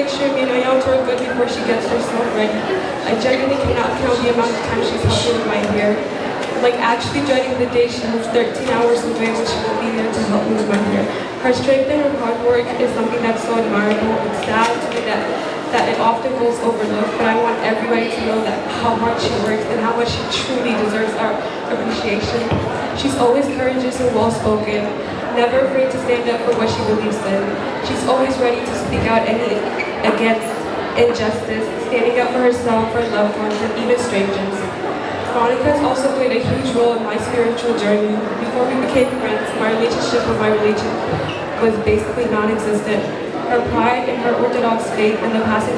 make sure me and Ayanta are good before she gets herself ready. I genuinely cannot count the amount of time she's helped me with my hair. I'm like actually dreading the day she moves 13 hours away when she will be there to help me with my hair. Her strength and her hard work is something that's so admirable. It's sad to me that it often goes overlooked, but I want everybody to know that how hard she works and how much she truly deserves our appreciation. She's always courageous and well-spoken, never afraid to stand up for what she believes in. She's always ready to speak out against injustice, standing up for herself, her loved ones, and even strangers. Veronica has also played a huge role in my spiritual journey. Before we became friends, my relationship with my religion was basically non-existent. Her pride in her Orthodox faith and the passion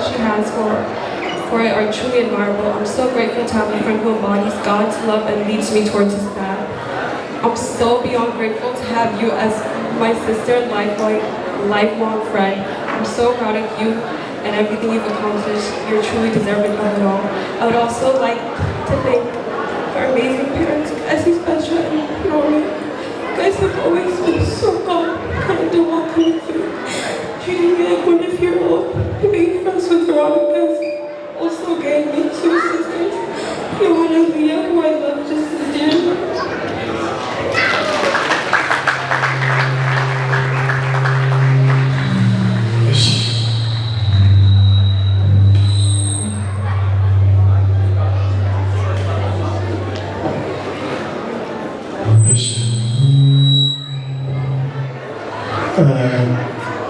she has for it are truly admirable. I'm so grateful to have a friend who embodies God's love and leads me towards His path. I'm so beyond grateful to have you as my sister and lifelong friend. I'm so proud of you and everything you've accomplished. You're truly deserving of it all. I would also like to thank our amazing parents, Essie, Petra, and Norman. You guys have always been so kind and welcoming to me, treating me like one of your own. Being friends with Veronica also gave me two sisters, Johanna and Leah, who I love just as dearly.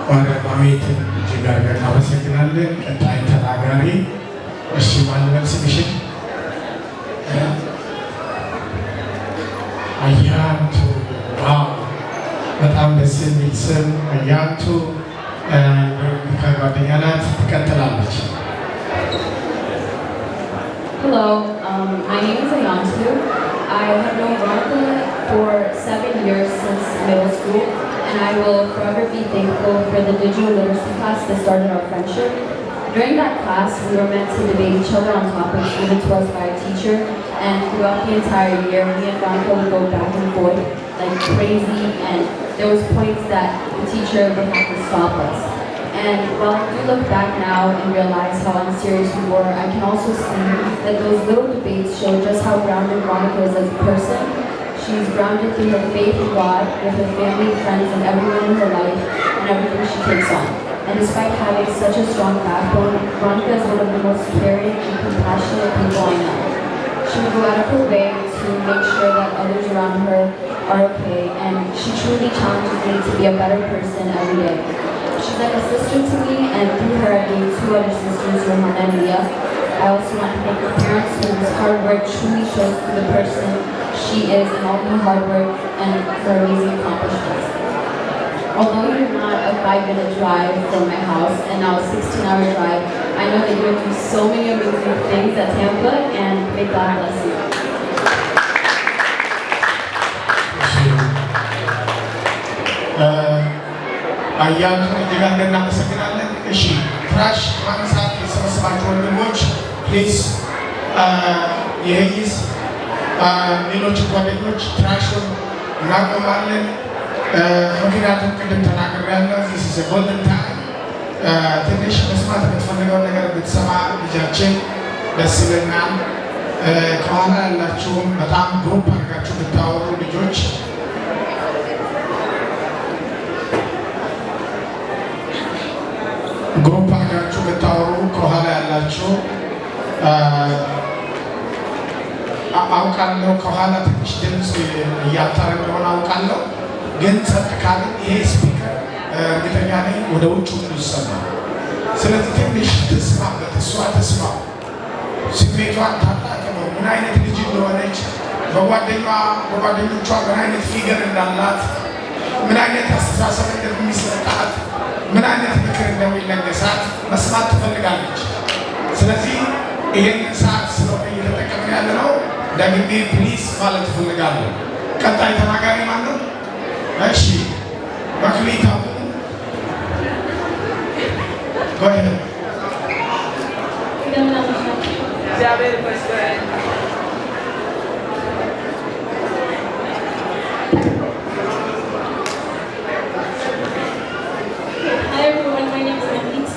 ባለቤትን እጅግ አድርገን እናመሰግናለን። ቀጣይ ተናጋሪ እሺ ማንበል ስምሽን? አያንቱ። በጣም ደስ የሚል ስም አያንቱ። ከጓደኛ ናት፣ ትቀጥላለች። Hello, my name is Ayantu. I have known Veronica for 7 years since middle school. And I will forever be thankful for the digital literacy class that started our friendship. During that class, we were meant to debate each other on topics given to us by a teacher, and throughout the entire year, me and Veronica would go back and forth like crazy, and there was points that the teacher would have to stop us. And while I do look back now and realize how unserious we were, I can also see that those little debates show just how grounded Veronica is as a person. She's grounded through her faith in God, with her family, friends, and everyone in her life, and everything she takes on. And despite having such a strong backbone, Veronica is one of the most caring and compassionate people I know. She would go out of her way to make sure that others around her are okay, and she truly challenges me to be a better person every day. She's like a sister to me, and through her I gained two other sisters, Johanna and Leah. I also want to thank her parents, whose hard work truly shows through the person she is and all her hard work and her amazing accomplishments. Although you're not a 5-minute drive from my house and now a 16-hour drive, I know that you're doing so many amazing things at Tampa, and may God bless you. አያንቱ እጅግ አድርገን እናመሰግናለን። እሺ ፍራሽ ማንሳት የሰበሰባችሁ ወንድሞች ፕሊዝ የይዝ ሌሎች ጓደኞች ትራሹን እናቆማለን። ምክንያቱም ቅድም ተናግሬያለሁ። ዚስ ጎልደን ታይም። ትንሽ መስማት የምትፈልገውን ነገር ብትሰማ ልጃችን ደስ ይለናል። ከኋላ ያላችሁም በጣም ግሩፕ አድርጋችሁ ብታወሩ ልጆች ግሩፕ አድርጋችሁ ብታወሩ ከኋላ ያላችሁ አውቃለሁ። ከኋላ ትንሽ ድምፅ እያጠረ እንደሆነ አውቃለሁ። ግን ጸጥ ካለ ይሄ ስፒከር እርግጠኛ ነኝ ወደ ውጭ ሁሉ ይሰማል። ስለዚህ ትንሽ ትስማበት፣ እሷ ትስማ፣ ስሜቷን ታጣቅመው፣ ምን አይነት ልጅ እንደሆነች፣ በጓደኞቿ ምን አይነት ፊገር እንዳላት፣ ምን አይነት አስተሳሰብ እንደሚሰጣት፣ ምን አይነት ምክር እንደሚለገሳት መስማት ትፈልጋለች። ስለዚህ ይህን ሰዓት ስለሆነ እየተጠቀምን ያለ ነው። ደግሜ ፕሊዝ ማለት ትፈልጋለሁ። ቀጣይ ተናጋሪ ማን ነው? እሺ መክሊታ ጎይ እግዚአብሔር ይመስገን። Hi everyone, my name is Nandita.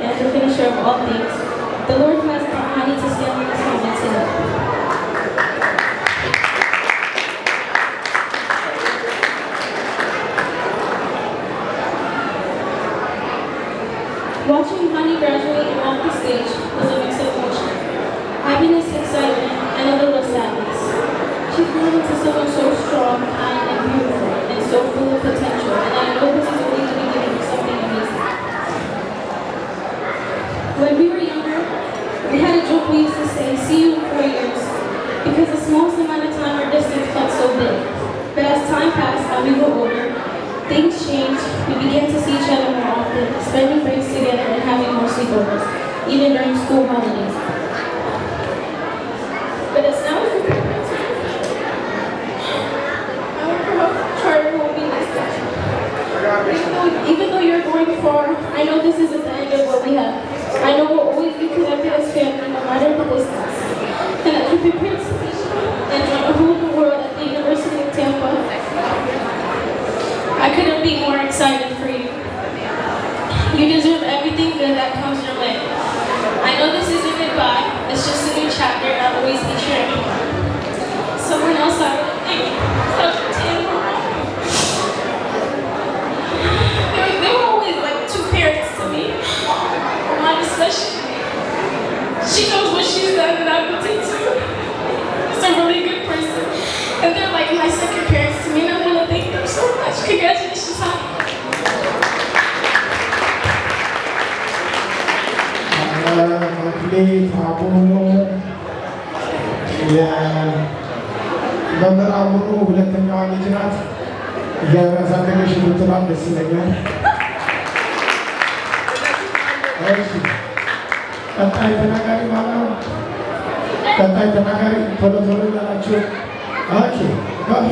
and the finisher of all things, the Lord who has taught Honey to stand in this moment today. Watching Honey graduate and off the stage was a mix of emotions. Happiness, excitement, and a little sadness. She's grown into someone so strong, kind, and beautiful, and so full of potential, and I know this is only the beginning of something amazing. When we were younger, we had a joke we used to say, "See you in 4 years," because the smallest amount of time or distance felt so big. But as time passed and we grew older, things changed. We began to see each other more often, spending breaks together and having more sleepovers, even during school holidays. But as now as we Charter won't be this time. Even though you're going far, I know this isn't the end of what we have. I know we'll always be connected as family, no matter the distance. And as we prepare to and rule the world at the University of Tampa, I couldn't be more excited for you. You deserve everything good that comes your way. I know this isn't goodbye, it's just a new chapter, and I'll always be cheering you. Someone else I would think they were always like two parents to me. Mom especially. She knows what she's done and I will take too. She's a really good person. And they're like my second parents to me, and I want to thank them so much. Congratulations, honey. መክሊት አቡኑ የመምህር አቡኑ ሁለተኛዋ ልጅ ናት። እያሳደገሽ ብትሏት ደስ ይለኛል። እሺ ቀጣይ ተናጋሪ ማለት ነው። ቀጣይ ተናጋሪ ቶሎ ቶሎ ያላችሁ። ኦኬ ኦኬ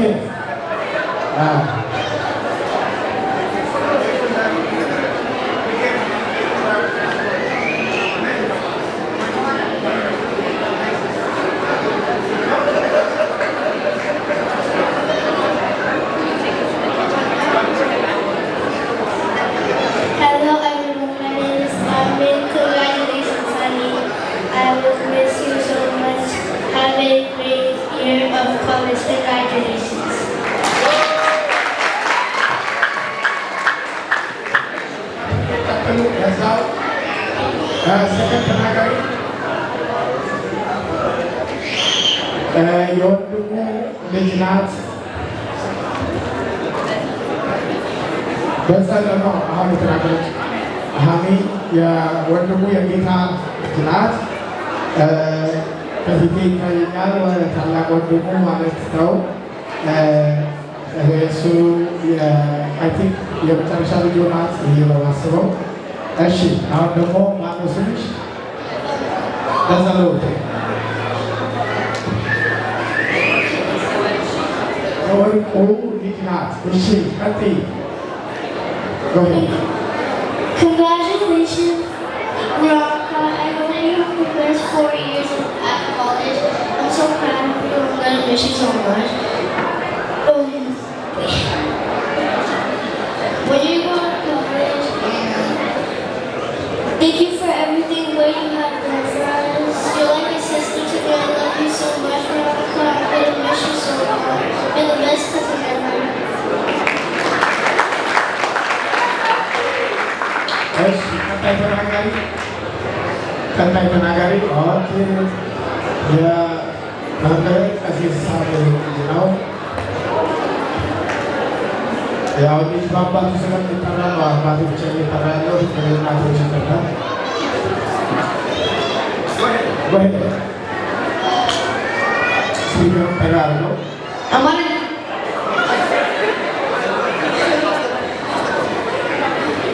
Hello everyone, my name is Armin. Congratulations, honey. I will miss you so much. Have a great year of college. Congratulations. ሰከንድ ተናጋሪ የወንድሙ ልጅ ናት። በጸለ ነው አሁን የተናገረች ሀሚ የወንድሙ የጌታ ልጅ ናት። ከፊቴ ይታየኛል ታላቅ ወንድሙ ማለት ነው። እሱ አይ ቲንክ የመጨረሻ ልጅ ናት ብዬ ነው የማስበው። እሺ አሁን ደግሞ ማነው ስምሽ? ለዘለው የወርቁ ልጅ ናት። እሺ ቀጥይ። Congratulations, Veronica. I hope you have the best 4 years at college. I'm so proud of you. I'm going to miss you so much. When you go to college, thank you for everything what you have done for us. You're like a sister to me. I love you so much, Veronica. I'm going to miss you so much. You're the best cousin ever. እሺ ቀጣይ ተናጋሪ ኦኬ የመምህር ቀሲስ ሳሙኤል ልጅ ነው። ያው ልጅ በአባቱ ስለሚጠራ ነው አባቱ ብቻ እየጠራ ያለው እናቶች ይጠራል። ስፒከሩ ጠጋ አድርገው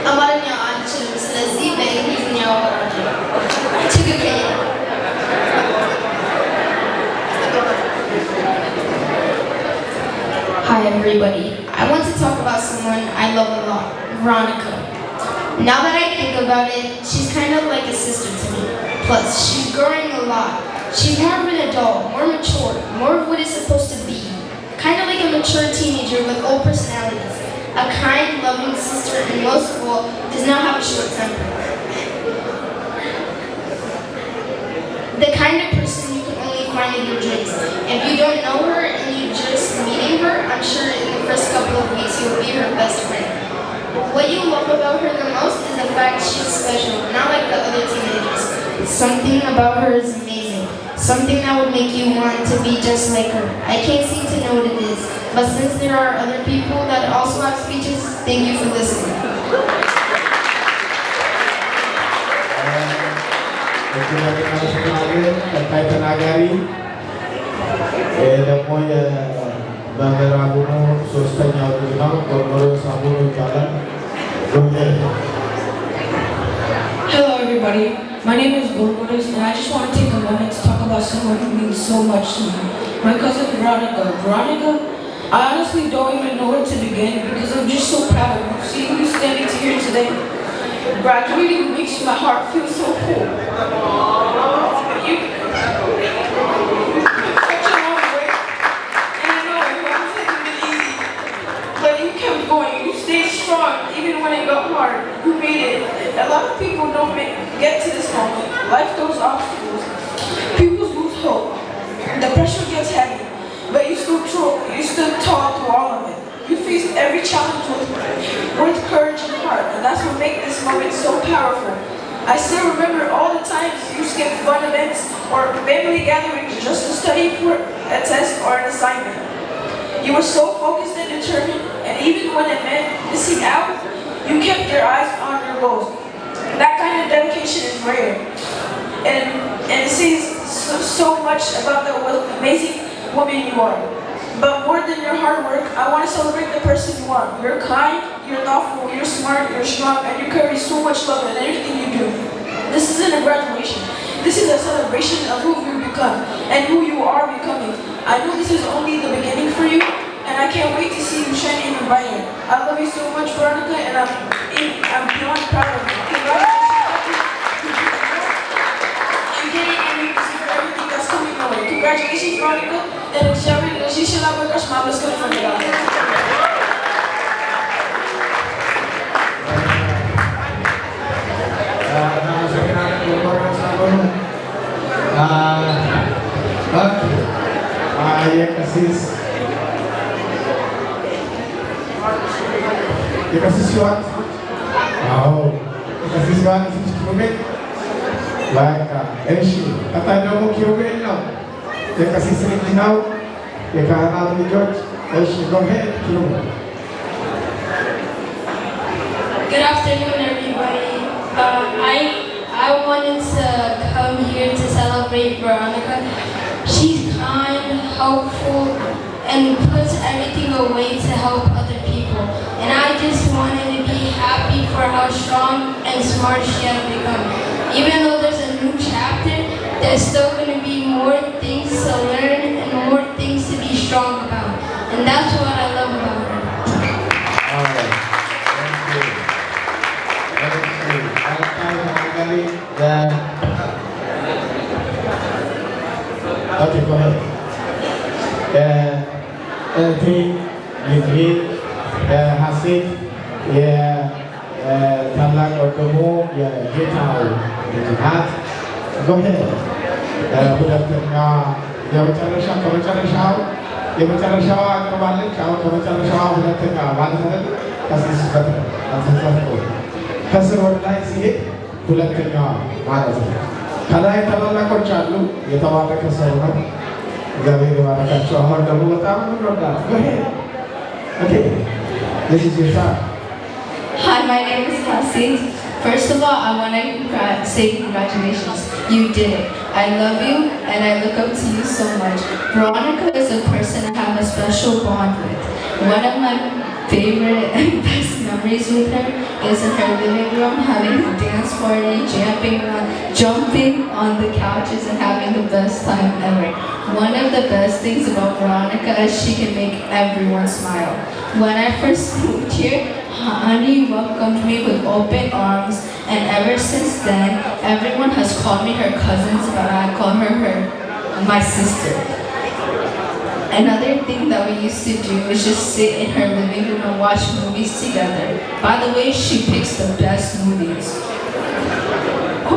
አማርኛ አንችልም፣ ስለዚህ በእንግሊዝኛ አወራለሁ። ትክክል። Hi everybody. I want to talk about someone I love a lot, Veronica. Now that I think about it, she's kind of like a sister to me. Plus, she's growing a lot. She's more of an adult, more mature, more of what is supposed to be. Kind of like a mature teenager with old personalities. A kind, loving sister, and most of all, does not have a short temper. don't know her and you're just meeting her, I'm sure in the first couple of weeks you'll be her best friend. What you love about her the most is the fact she's special, not like the other teenagers. Something about her is amazing. Something that would make you want to be just like her. I can't seem to know what it is, but since there are other people that also have speeches, thank you for listening. ቀጣይ ተናጋሪ ደግሞ የመምህር አቡኑ ሶስተኛው ልጅ ነው። ጎርጎርዮስ አቡኑ ይባላል። Hello everybody, my name is Gorgoris and I just want to take a moment to talk about someone who means so much to me. My cousin Veronica. Veronica, I honestly don't even know where to begin because I'm just so proud of you. Seeing you standing here today, graduating makes my heart feel so full. You such a long way, and I know it wasn't even easy, but you kept going. You stayed strong even when it got hard. You made it. A lot of people don't get to this moment. Life throws obstacles. People lose hope. The pressure gets heavy, but you stood tall through all of it. You faced every challenge with courage and heart, and that's what makes this moment so powerful. I still remember all the times you skipped fun events or family gatherings just to study for a test or an assignment. You were so focused and determined, and even when it meant missing out, you kept your eyes on your goals. That kind of dedication is rare, and it says so much about the amazing woman you are. But more than your hard work, I want to celebrate the person you are. You're kind, you're thoughtful, you're smart, you're strong, and you carry so much love in everything you do. This isn't a graduation. This is a celebration of who you've become and who you are becoming. I know this is only the beginning for you, and I can't wait to see you shine even brighter. I love you so much, Veronica, and I'm beyond proud of you. Congratulations. I'm getting ready to see everything that's coming your way. Congratulations, Veronica, and Shishila Bakash Mama's good for you. የቀሲስ ዮሐንስ አዎ የቀሲስ ዮሐንስ ኪሩቤል በቃ እሺ ቀጣይ ደግሞ ኪሩቤል ነው የቀሲስ ልጅ ነው የካህናት ልጆች እሺ ጎሄድ ኪሩቤል Good afternoon, everybody. I wanted to come here to celebrate Veronica. She's kind, helpful, and puts everything away to help other people. And I just wanted to be happy for how strong and smart she has become. Even though there's a new chapter, there's still going to be more things to learn and more things to be strong about. And that's what I love about her. Okay, go ahead. ይህ ሀሴት የታላቅ ወንድሙ የጌታው ልጅ ናት። ጎሄድ ሁለተኛዋ የመጨረሻዋ አቅርባለች። አሁን ከመጨረሻዋ ሁለተኛ ማለት ነው። ከስር ወደ ላይ ሲሄድ ሁለተኛዋ ማለት ነው። ከላይ ታላላቆች አሉ። የተባረከ ሰው ነው። እግዚአብሔር ይባርካቸው። አሁን ደግሞ በጣም እንወዳለን። ጎሄድ Okay, this is your time. Hi, my name is Hasid. First of all, I want to say congratulations. You did it. I love you and I look up to you so much. Veronica is a person I have a special bond with. One of my favorite and best memories with her is in her living room having a dance party, jumping on the couches and having the best time ever. One of the best things about Veronica is she can make everyone smile. When I first moved here, Honey welcomed me with open arms, and ever since then, everyone has called me her cousins, but I call her my sister. Another thing that we used to do is just sit in her living room and watch movies together. By the way, she picks the best movies.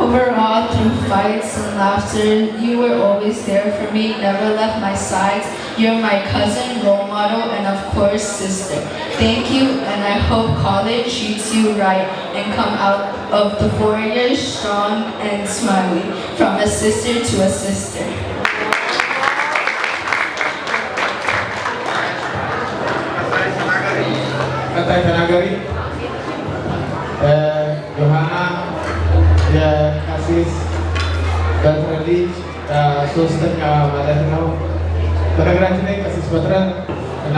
Overall, through fights and laughter, you were always there for me, never left my side. You're my cousin, role model, and of course, sister. Thank you, and I hope college treats you right and come out of the 4 years strong and smiley, from a sister to a sister. ቀጣይ ተናጋሪ ዮሐና የቀሲስ በትረ ልጅ ሶስተኛ ማለት ነው። በነገራችን ላይ ቀሲስ በትረ እና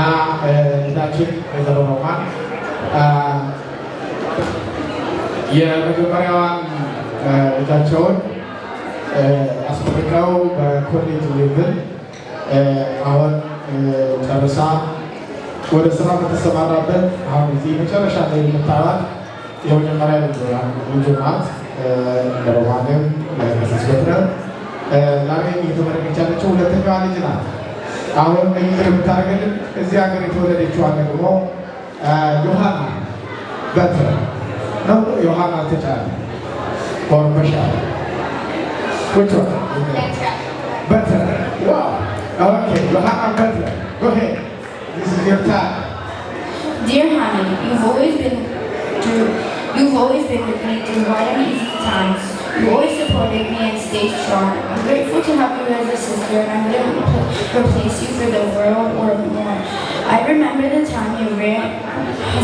ልጃችን ወይዘሮ ሮማን የመጀመሪያዋን ልጃቸውን አስመርቀው በኮሌጅ ሌቭል አሁን ጨርሳ ወደ ስራ በተሰማራበት አሁን እዚህ መጨረሻ ላይ የምታዩት የመጀመሪያ ልጁ ናት። ለሮማንም ለቀሲስ በትረ ዛሬ እየተመረቀች ያለችው ሁለተኛዋ ልጅ ናት። አሁን ንግግር የምታደርግልን እዚህ ሀገር የተወለደችዋ ደግሞ ዮሐና በትረ ነው። ዮሐና ተጫለ ሆርመሻ which one? በትረ wow okay ዮሐና በትረ go ahead. This is your time. Dear honey, you've always been with me through hard and easy times. You always supported me and stayed strong. I'm grateful to have you as a sister, and I wouldn't replace you for the world or more. I remember the time you ran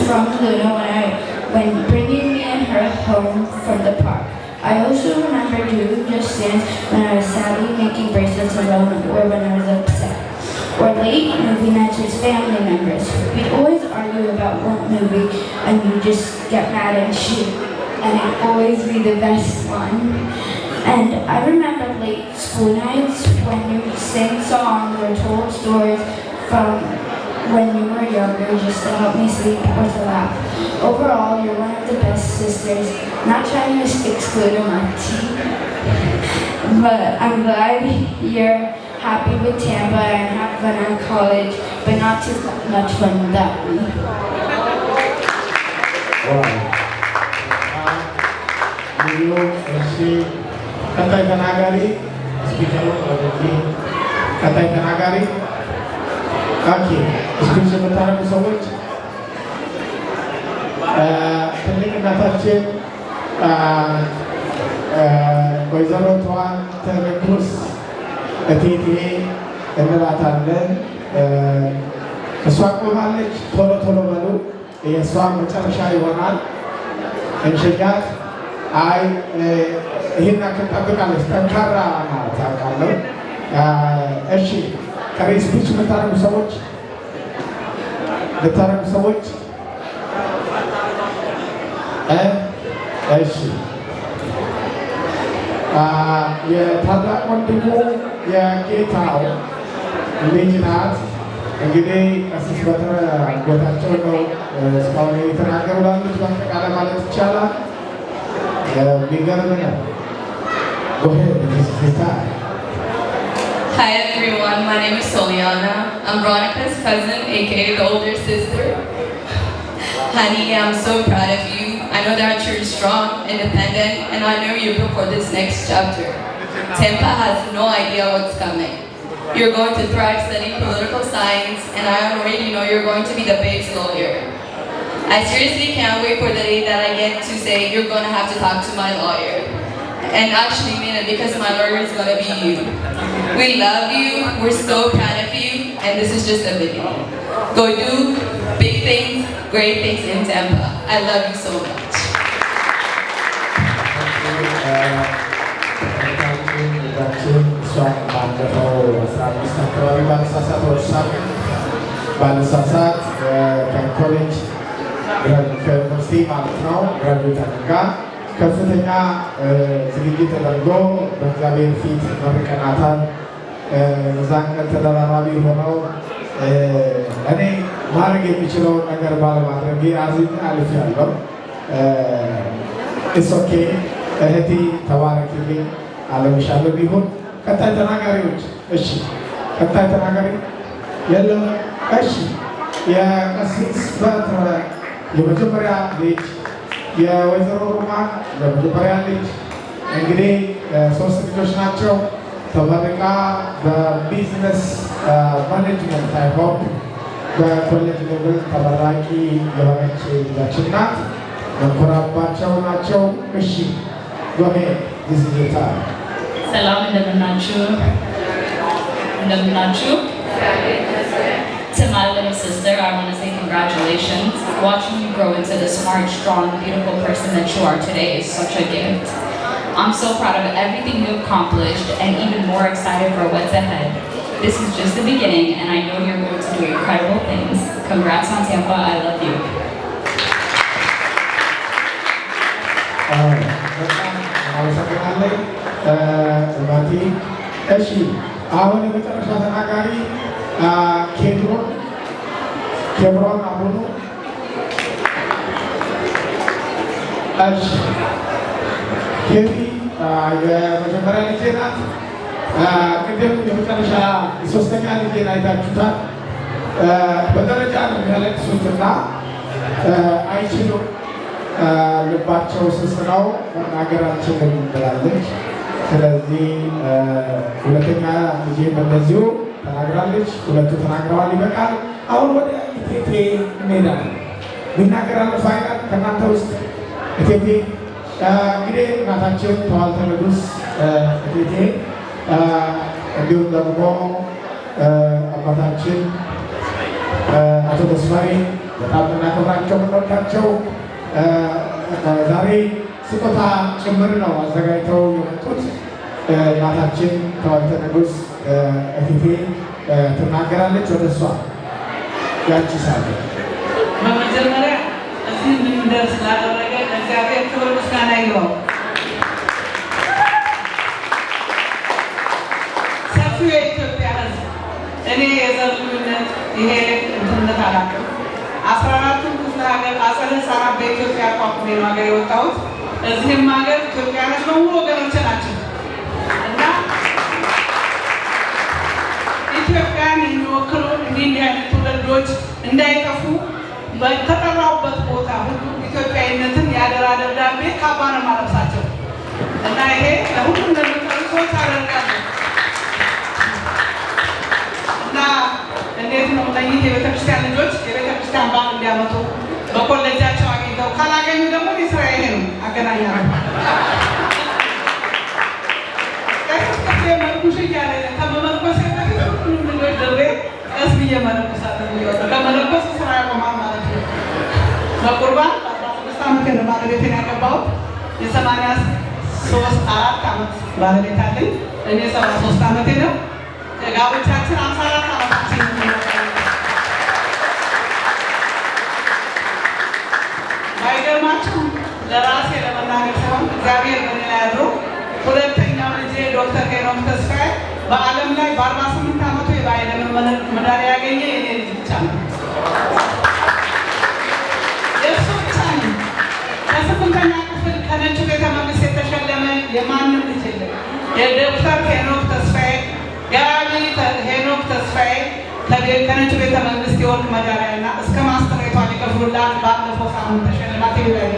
from Luna when bringing me and her home from the park. I also remember doing just dance when I was sadly making bracelets alone or when I was upset. Or late movie nights with family members. We'd always argue about what movie and you'd just get mad and shoot. And it'd always be the best one. And I remember late school nights when you sang songs or told stories from when you were younger just to help me sleep or to laugh. Overall, you're one of the best sisters. Not trying to exclude Amarty, but I'm glad you're happy with Tampa and have fun at college, but not too much fun without me. Wow. ቀጣይ ተናጋሪ ስፒከሩ ቀጣይ ተናጋሪ ኦኬ ስፒች የምታደርጉ ሰዎች ትልቅ እናታችን ወይዘሮ ተዋን ተንጉስ እቴቴ እንላታለን። እሷ ቆማለች። ቶሎ ቶሎ በሉ፣ የእሷ መጨረሻ ይሆናል። እንሸኛት። አይ ይህን ያክል ጠብቃለች። ጠንካራ ናት አውቃለሁ። እሺ ከሬ ስፒች የምታደርጉ ሰዎች እሺ የታላቅ ወንድሙ የጌታው ልጅ ናት። እንግዲህ ቀሲስ በትረ አጎታቸው ነው እስካሁን የተናገሩ ላሉት በአጠቃላይ ማለት ይቻላል። የሚገርም ነው። Hi everyone, my name is Soliana. I'm Veronica's cousin, aka the older sister. Honey, I'm so proud of you. I know that you're strong, independent, and I know you're prepared for this next chapter. Tampa has no idea what's coming. You're going to thrive studying political science, and I already know you're going to be the best lawyer. I seriously can't wait for the day that I get to say you're going to have to talk to my lawyer. And actually mean it because my lawyer is going to be you. We love you, we're so proud of you, and this is just a beginning. Go do big things, great things in Tampa. I love you so much. ባለሳሳት ከኮሌጅ ከዩኒቨርሲቲ ማለት ነው ግራጁዌት አድርጋ ከፍተኛ ዝግጅት ተደርጎ በእግዚአብሔር ፊት መርቀናታል። እዛን ቀን ተደራራቢ ሆነው እኔ ማድረግ የሚችለውን ነገር ባለማድረግ አዝኜ አልፌያለሁ። ኢትስ ኦኬ እህቴ ተባረክልኝ፣ አለምሻለሁ ቢሆን ቀጣይ ተናጋሪዎች እሺ፣ ቀጣይ ተናጋሪ የለም። እሺ የቀሲስ በትረ የመጀመሪያ ልጅ የወይዘሮ ሮማን የመጀመሪያ ልጅ እንግዲህ 3 ልጆች ናቸው። ተመርቃ በቢዝነስ ማኔጅመንት አይሆን በኮሌጅ ሌቭል ተመራቂ የሆነች ልጃችን ናት። መንኮራባቸው ናቸው። እሺ ጎሄ ጊዜታ ሰላም እንደምናችሁ To my little sister, I want to say congratulations. Watching you grow into the smart, strong, beautiful person that you are today is such a gift. I'm so proud of everything you've accomplished and even more excited for what's ahead. This is just the beginning and I know you're going to do incredible things. Congrats on Tampa, I love you. ማቲ እሺ አሁን የመጨረሻ ተናጋሪ ኬብሮን አሁኑ እሺ ኬቢ የመጀመሪያ ልጄ ናት። ቅድም የመጨረሻ ሶስተኛ ልጄን አይታችሁታል። በደረጃ ነው የሚያለቅሱትና አይችሉም። ልባቸው ስስ ነው፣ መናገር አልችልም ብላለች። ስለዚህ ሁለተኛ ልጄም እንደዚሁ ተናግራለች። ሁለቱ ተናግረዋል። ይበቃል። አሁን ወደ እቴቴ እንሄዳለን። ሚናገራለ ፋይናል ከእናንተ ውስጥ እቴቴ እንግዲህ እናታችን ተዋልተ ንጉስ እቴቴ እንዲሁም ደግሞ አባታችን አቶ ተስፋዬ በጣም እናከብራቸው የምንወዳቸው ዛሬ ስጦታ ጭምር ነው አዘጋጅተው የመጡት። እናታችን ተዋልተ ንጉስ እቴቴ ትናገራለች። ወደ እሷ ያቺ ሳለ በመጀመሪያ እዚህ እንድንደርስ ላደረገ እግዚአብሔር ክብር ምስጋና ይግባው። ሰፊው የኢትዮጵያ ሕዝብ እኔ የዘር ልዩነት ይሄ እንትነት አላውቅም። 14ቱን ክፍለ ሀገር አጸደ ሕፃናት በኢትዮጵያ አቋቁሜ ነው ሀገር የወጣሁት። እዚህም ሀገር ኢትዮጵያኖች በሙሉ ወገኖች ናቸው እና ኢትዮጵያን የሚወክሉ እንዲህ አይነት ትውልዶች እንዳይጠፉ በተጠራሁበት ቦታ ሁሉ ኢትዮጵያዊነትን ያደራ ደብዳቤ ካባ ነው የማለብሳቸው እና ይሄ ለሁሉም ለሚጠሩ ሰዎች አደርጋለሁ እና እንዴት ነው ለይህ የቤተክርስቲያን ልጆች የቤተክርስቲያን ባል እንዲያመጡ በኮሌጃቸው አግኝተው ካላገኙ ደግሞ ስራ ይሄ ነው አገናኛለሁ። መልኩሽ እያለ ከመመልኮስ በፊት ሁሉም ልጆች ድሬ ቀስ ብዬ መለኮሳለሁ። ከመለኮስ ስራ ያቆማል ማለት ነው። በቁርባን በ16 ዓመት ነው ባለቤቴን ያገባሁት። የ83 ዓመት ባለቤት አለኝ። እኔ 73 ዓመቴ ነው። ጋብቻችን 54 ዓመታችን ነው። ባይገርማችሁ ለራሴ ለመናገር ሳይሆን እግዚአብሔር በእኔ ላይ አድሮ ሁለተኛው ልጄ ዶክተር ሄኖክ ተስፋዬ በዓለም ላይ በ48 ዓመቱ የባይለ ሜዳሊያ ያገኘ የኔ ልጅ ብቻ ነው። የእሱ ብቻ ነው። ከ8ኛ ክፍል ከነጩ ቤተ መንግስት የተሸለመ የማንም ልጅ የለም። የዶክተር ሄኖክ ተስፋዬ ጋቢ ሄኖክ ተስፋዬ ከነጩ ቤተ መንግስት የወርቅ ሜዳሊያና እስከ ማስተሬቷ ሊከፍሉላት ባለፈው ሳምንት ተሸልማት ይላል።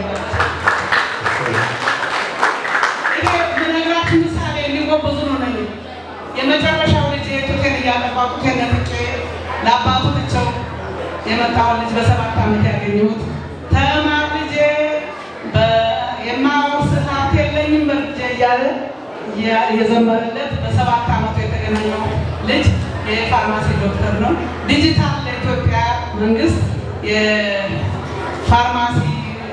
ይሄ ምነግራችሁ ምሳሌ እንዲጎበዙ ነው ነኝ። የመጨረሻው ልጅ ጡቴን እያጠባ ጡቴን ነጥቄ ለአባቱ ትቼው የመጣውን ልጅ በ7 ዓመት ያገኘሁት ተማር ልጄ የማወርስ ሀብት የለኝም በልጄ እያለ የዘመረለት በ7 ዓመቱ የተገናኘው ልጅ የፋርማሲ ዶክተር ነው። ዲጂታል ለኢትዮጵያ መንግስት የፋርማሲ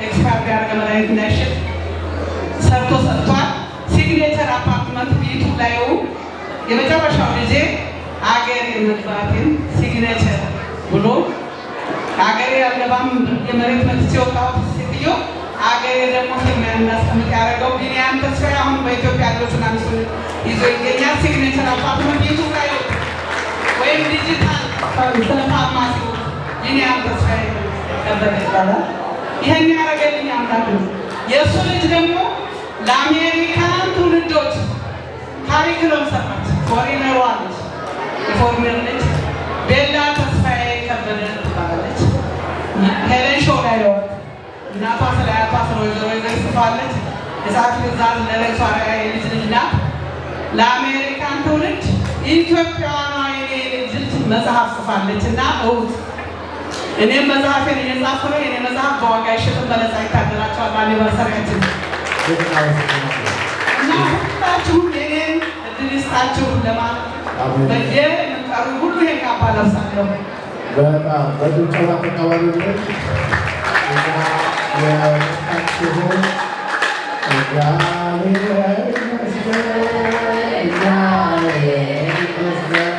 ኤክስፐርት ያደረገ መድኃኒት እንዳይሸጥ ሰርቶ ሰጥቷል። ሲግኔቸር አፓርትመንት ቤቱ ላይ የመጨረሻው ልጄ አገር የመግባቴን ሲግኔቸር ብሎ አገሬ ያልገባም የመሬት መጥቼ ወጣሁት ሴትዮ አገሬ ደግሞ ፊርማን እናስቀምጥ ያደረገው ቢኒያም ተስፋዬ አሁን በኢትዮጵያ ያለችውን አምስት ይዞ ይገኛል። ሲግኔቸር አፓርትመንት ቤቱ ላይ ወይም ዲጂታል ስለ ፋርማሲ ቢኒያም ተስፋዬ ከበደ ይባላል። ይህን ያደረገልኝ አምላክ ነው። የእሱ ልጅ ደግሞ ለአሜሪካን ትውልዶች ካሪክለም ሰራች። ፎሪነሯ ልጅ የፎሪነር ልጅ ቤላ ተስፋዬ ከበደ ትባላለች። ሄለን ሾው ላይ ነው እናቷ ስለ አያቷ ስለ ወይዘሮ ጽፋለች። የሰዓት ትእዛዝ ለለቅሶ የልጅ ልጅ ናት። ለአሜሪካን ትውልድ ኢትዮጵያውያኗ የኔ ልጅ መጽሐፍ ጽፋለች እና እውት እኔም መጽሐፌን እየጻፍኩ ነው። የኔ መጽሐፍ በዋጋ አይሸጥም፣ በነፃ ይታደላቸዋል በአኒቨርሰሪያችን እና ሁላችሁም የኔን እድል ይስጣችሁ ለማለት በየምንቀሩ ሁሉ ይሄን ካባ ለብሳለሁ። በጣም በጭብጨባ ተቀበሉልን። የታችሁን እግዚአብሔር ይመስገን፣ እግዚአብሔር ይመስገን።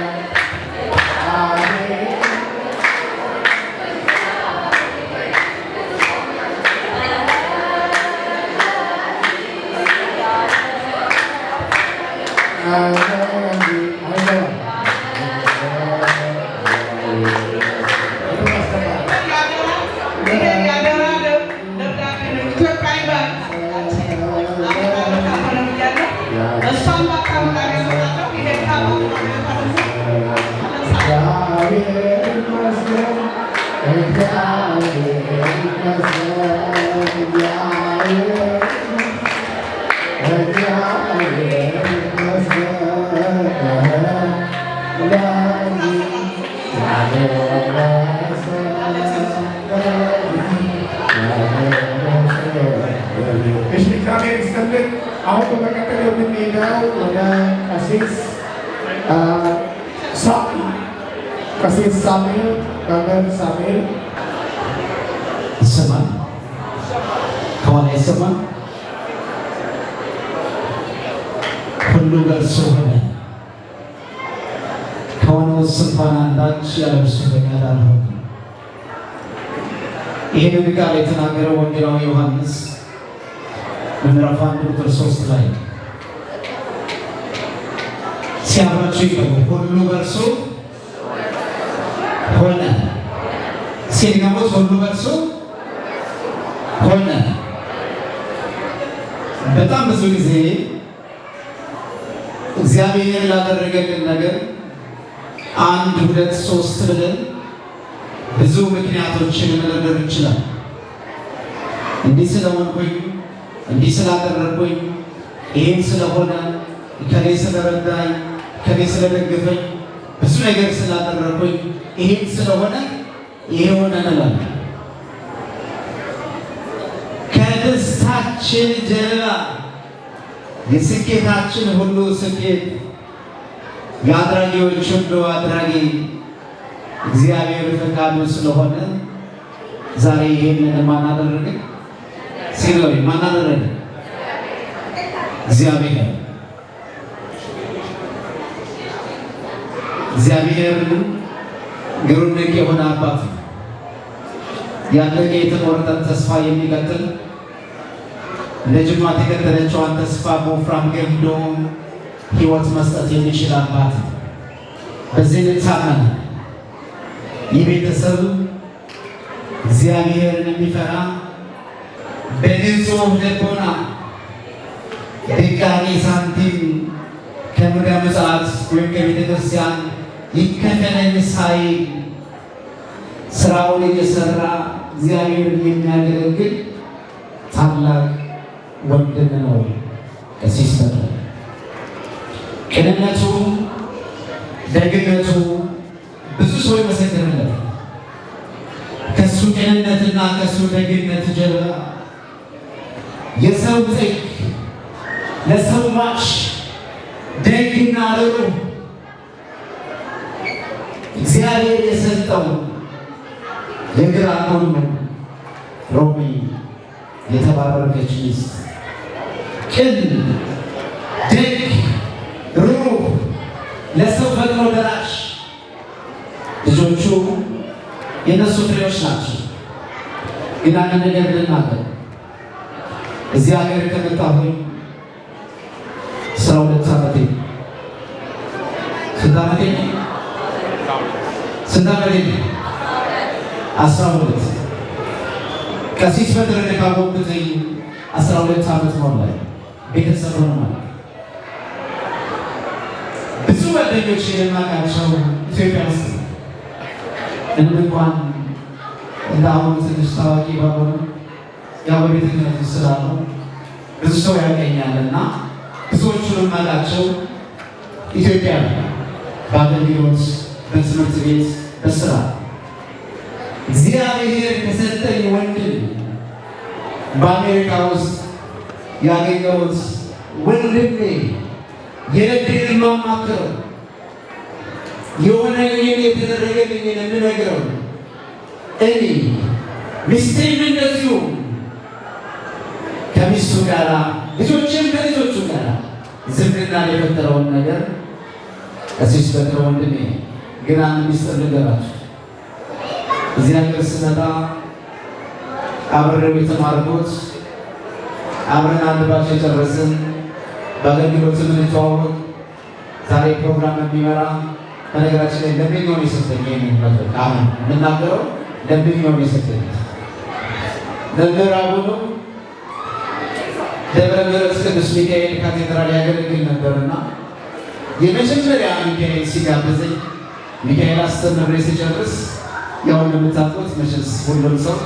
አሁን በመቀጠል የምንሄደው ወደ ቀሲስ ሳሙኤል መምህር ሳሙኤል ይሰማል? ከኋላ ይሰማል? ሁሉ በእርሱ ሆነ፣ ከሆነውስ እንኳን አንዳች ያለ እርሱ ፈቃድ አልሆነም። ይህንን ቃል የተናገረው ወንጌላዊ ዮሐንስ ምዕራፍ 1 ቁጥር 3 ላይ ሲያብራችሁ ይቀሩ ሁሉ በእርሱ ሆነ ሲልጋሞት ሁሉ በእርሱ ሆነ። በጣም ብዙ ጊዜ እግዚአብሔር ላደረገልን ነገር 1 2 3 ብለን ብዙ ምክንያቶችን መደርደር እንችላለን። እንዲህ ስለሆንኩኝ፣ እንዲህ ስላደረግኩኝ፣ ይሄን ስለሆነ፣ ከኔ ስለረዳኝ፣ ከኔ ስለደገፈኝ፣ ብዙ ነገር ስላደረግኩኝ፣ ይሄን ስለሆነ ይሄ ሆነ እንላለን። ከደስታችን ጀርባ የስኬታችን ሁሉ ስኬት የአድራጊዎች ሁሉ አድራጊ እግዚአብሔር ፈቃዱ ስለሆነ ዛሬ ይሄንን ማን አደረገ? ሲኖር ማን አደረገ? እግዚአብሔር። እግዚአብሔር ግሩም ድንቅ የሆነ አባት ነው። ያለቀ የተቆረጠን ተስፋ የሚቀጥል ለጅማት የቀጠለችዋን ተስፋ በወፍራም ገምዶ ሕይወት መስጠት የሚችል አባት ነው። በዚህ ልታመን ይህ ቤተሰብ እግዚአብሔርን የሚፈራ በንጹህ ልቦና ድጋሚ ሳንቲም ከምድረ ምጽአት ወይም ከቤተ ክርስቲያን ይከፈለኝ ሳይል ስራውን እየሰራ እግዚአብሔርን የሚያገለግል ታላቅ ወንድም ነው ቀሲስ በትረ። ቅንነቱ፣ ደግነቱ ብዙ ሰው ይመሰክርለት። ከሱ ቅንነትና ከሱ ደግነት ጀርባ የሰው ጥግ፣ ለሰው ማሽ፣ ደግና ርኅሩህ እግዚአብሔር የሰጠው የግራ ጎኑ ሮሚ የተባረከች ሚስት፣ ቅን፣ ደግ፣ ርኅሩህ፣ ለሰው ፈጥኖ ደራሽ ልጆቹ የነሱ ፍሬዎች ናቸው። ግን አንድ ነገር ልናገር፣ እዚህ ሀገር ከመጣሁኝ 12 ዓመቴ። ስንት ዓመቴ? 12። ቀሲስ በትረ ካወቅኩት 12 ዓመት ሞላኝ። ቤተሰብ ሆነ ማለት ብዙ ጓደኞች የማውቃቸው ኢትዮጵያ ውስጥ እንኳን እንደ አሁኑ ትንሽ ታዋቂ ባልሆኑ ያው በቤተ ክህነት ስላሉ ብዙ ሰው ያገኛል እና ብዙዎቹን የማውቃቸው ኢትዮጵያ ነው። በአገልግሎት በትምህርት ቤት፣ በስራ እግዚአብሔር ከሰጠኝ ወንድም በአሜሪካ ውስጥ ያገኘሁት ወንድሜ የነገሬን ማማክረው የሆነልኝን የተደረገልኝን የምነግረው እኔ ሚስቴም እንደዚሁ ከሚስቱ ጋር ልጆችም ከልጆቹ ጋር ዝምድና የፈጠረውን ነገር ቀሲስ በትረ ወንድሜ ግን አንድ ሚስጥር ልንገራችሁ። እዚህ ሀገር ስመጣ አብረው የተማርኩት አብረን አንድ ባች የጨረስን በአገልግሎት የምንተዋወቅ ዛሬ ፕሮግራም የሚመራ በነገራችን ላይ ደንበኛውን የሰጠኝ የሚመለክ አሁን የምናገረው ደንበኛውን የሰጠኝ መምህር አቡኑ ደብረ ምሕረት ቅዱስ ሚካኤል ካቴድራል ያገለግል ነበርና የመጀመሪያ ሚካኤል ሲጋብዘኝ ሚካኤል አስተምሬ ሲጨርስ ያው እንደምታውቁት መቼስ ሁሉም ሰው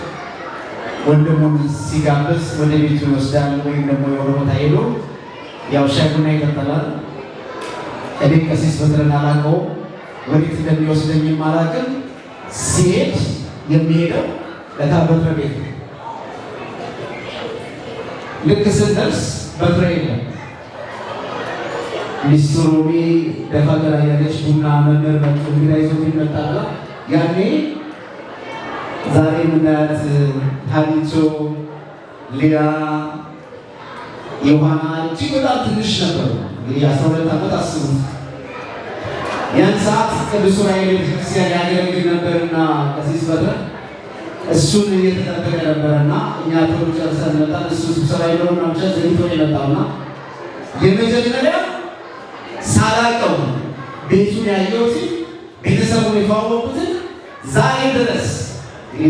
ወንድሙን ሲጋብዝ ወደ ቤቱ ይወስዳል ወይም ደግሞ የሆነ ቦታ ሄዶ ያው ሻይ ቡና ይጠጣል። እኔ ቀሲስ በትረን አላውቀውም፣ ወዴት እንደሚወስደኝም አላውቅም። ሲሄድ የሚሄደው ለታበትረ ቤት ነው። ልክ ስንደርስ በትረ የለም። ሚስቱ ሮሚ ደፋ ቀና ያለች ቡና መምህር መጡ እንግዳ ይዞ ይመጣላ። ያኔ ዛሬ የምናያት ሀኒቾ፣ ሊያ፣ ዮሐና እጅግ በጣም ትንሽ ነበሩ። እንግዲህ 12 ዓመት አስቡት። ያን ሰዓት ቅዱስ ዑራኤል ቤተክርስቲያን ያገለግል ነበርና ቀሲስ በትረ እሱን እየተጠበቀ ነበርና እኛ ቶሎ ጨርሰን መጣን። እሱ ስብሰባ ይኖርና ብቻ ዘግይቶ የመጣውና የመጀመሪያ ሳላውቀው ቤቱን ያየሁት ቤተሰቡን የተዋወቁትን ዛሬ ድረስ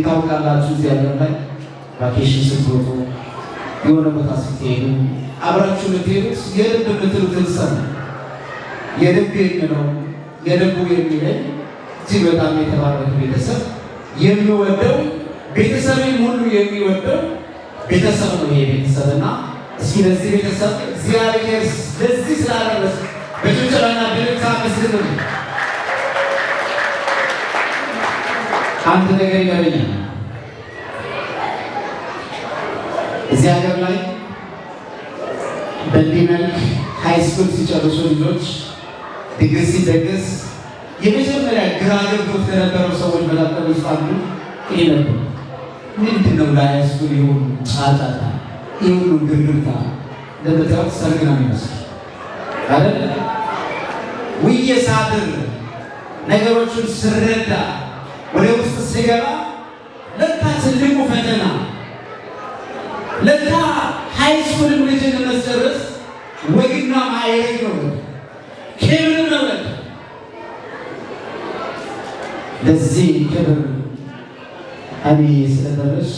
ታውቃላችሁ። እዚህ ያለው ላይ ቫኬሽን ስትወጡ የሆነ ቦታ ስትሄዱ አብራችሁ የምትሄዱት የልብ የምትሉትን ሰው የልብ የሚለው የልቡ የሚለኝ እጅግ በጣም የተባረከ ቤተሰብ የሚወደው ቤተሰብን ሁሉ የሚወደው ቤተሰብ ነው ይሄ ቤተሰብና እስኪ ለዚህ ቤተሰብ እግዚአብሔር ለዚህ ስላደረሰ በጭብጨባና በእልልታ መስግኑ። አንድ ነገር ይገርመኛል። እዚህ ሀገር ላይ በእንዲህ መልክ ሃይ ስኩል ሲጨርሱ ልጆች ድግስ ሲደግስ የመጀመሪያ ግራ ገብቶት ከነበረው ሰዎች መካከል ውስጥ አንዱ ይሄ ነበር። ምንድን ነው ለሃይ ስኩል የሆኑ ጫጫታ የሆኑ ግርግርታ? እንደምታዩት ሰርግ ነው የሚመስለው አይደል? ውዬ ሳድር ነገሮቹን ስረዳ ወደ ውስጥ ሲገባ ለካ ትልቁ ፈተና ለካ ሃይ ስኩልን ልጅን መስጨረስ ወግና ማዕረግ ነው፣ ክብር ነው። ለዚህ ክብር እኔ ስለደረስሽ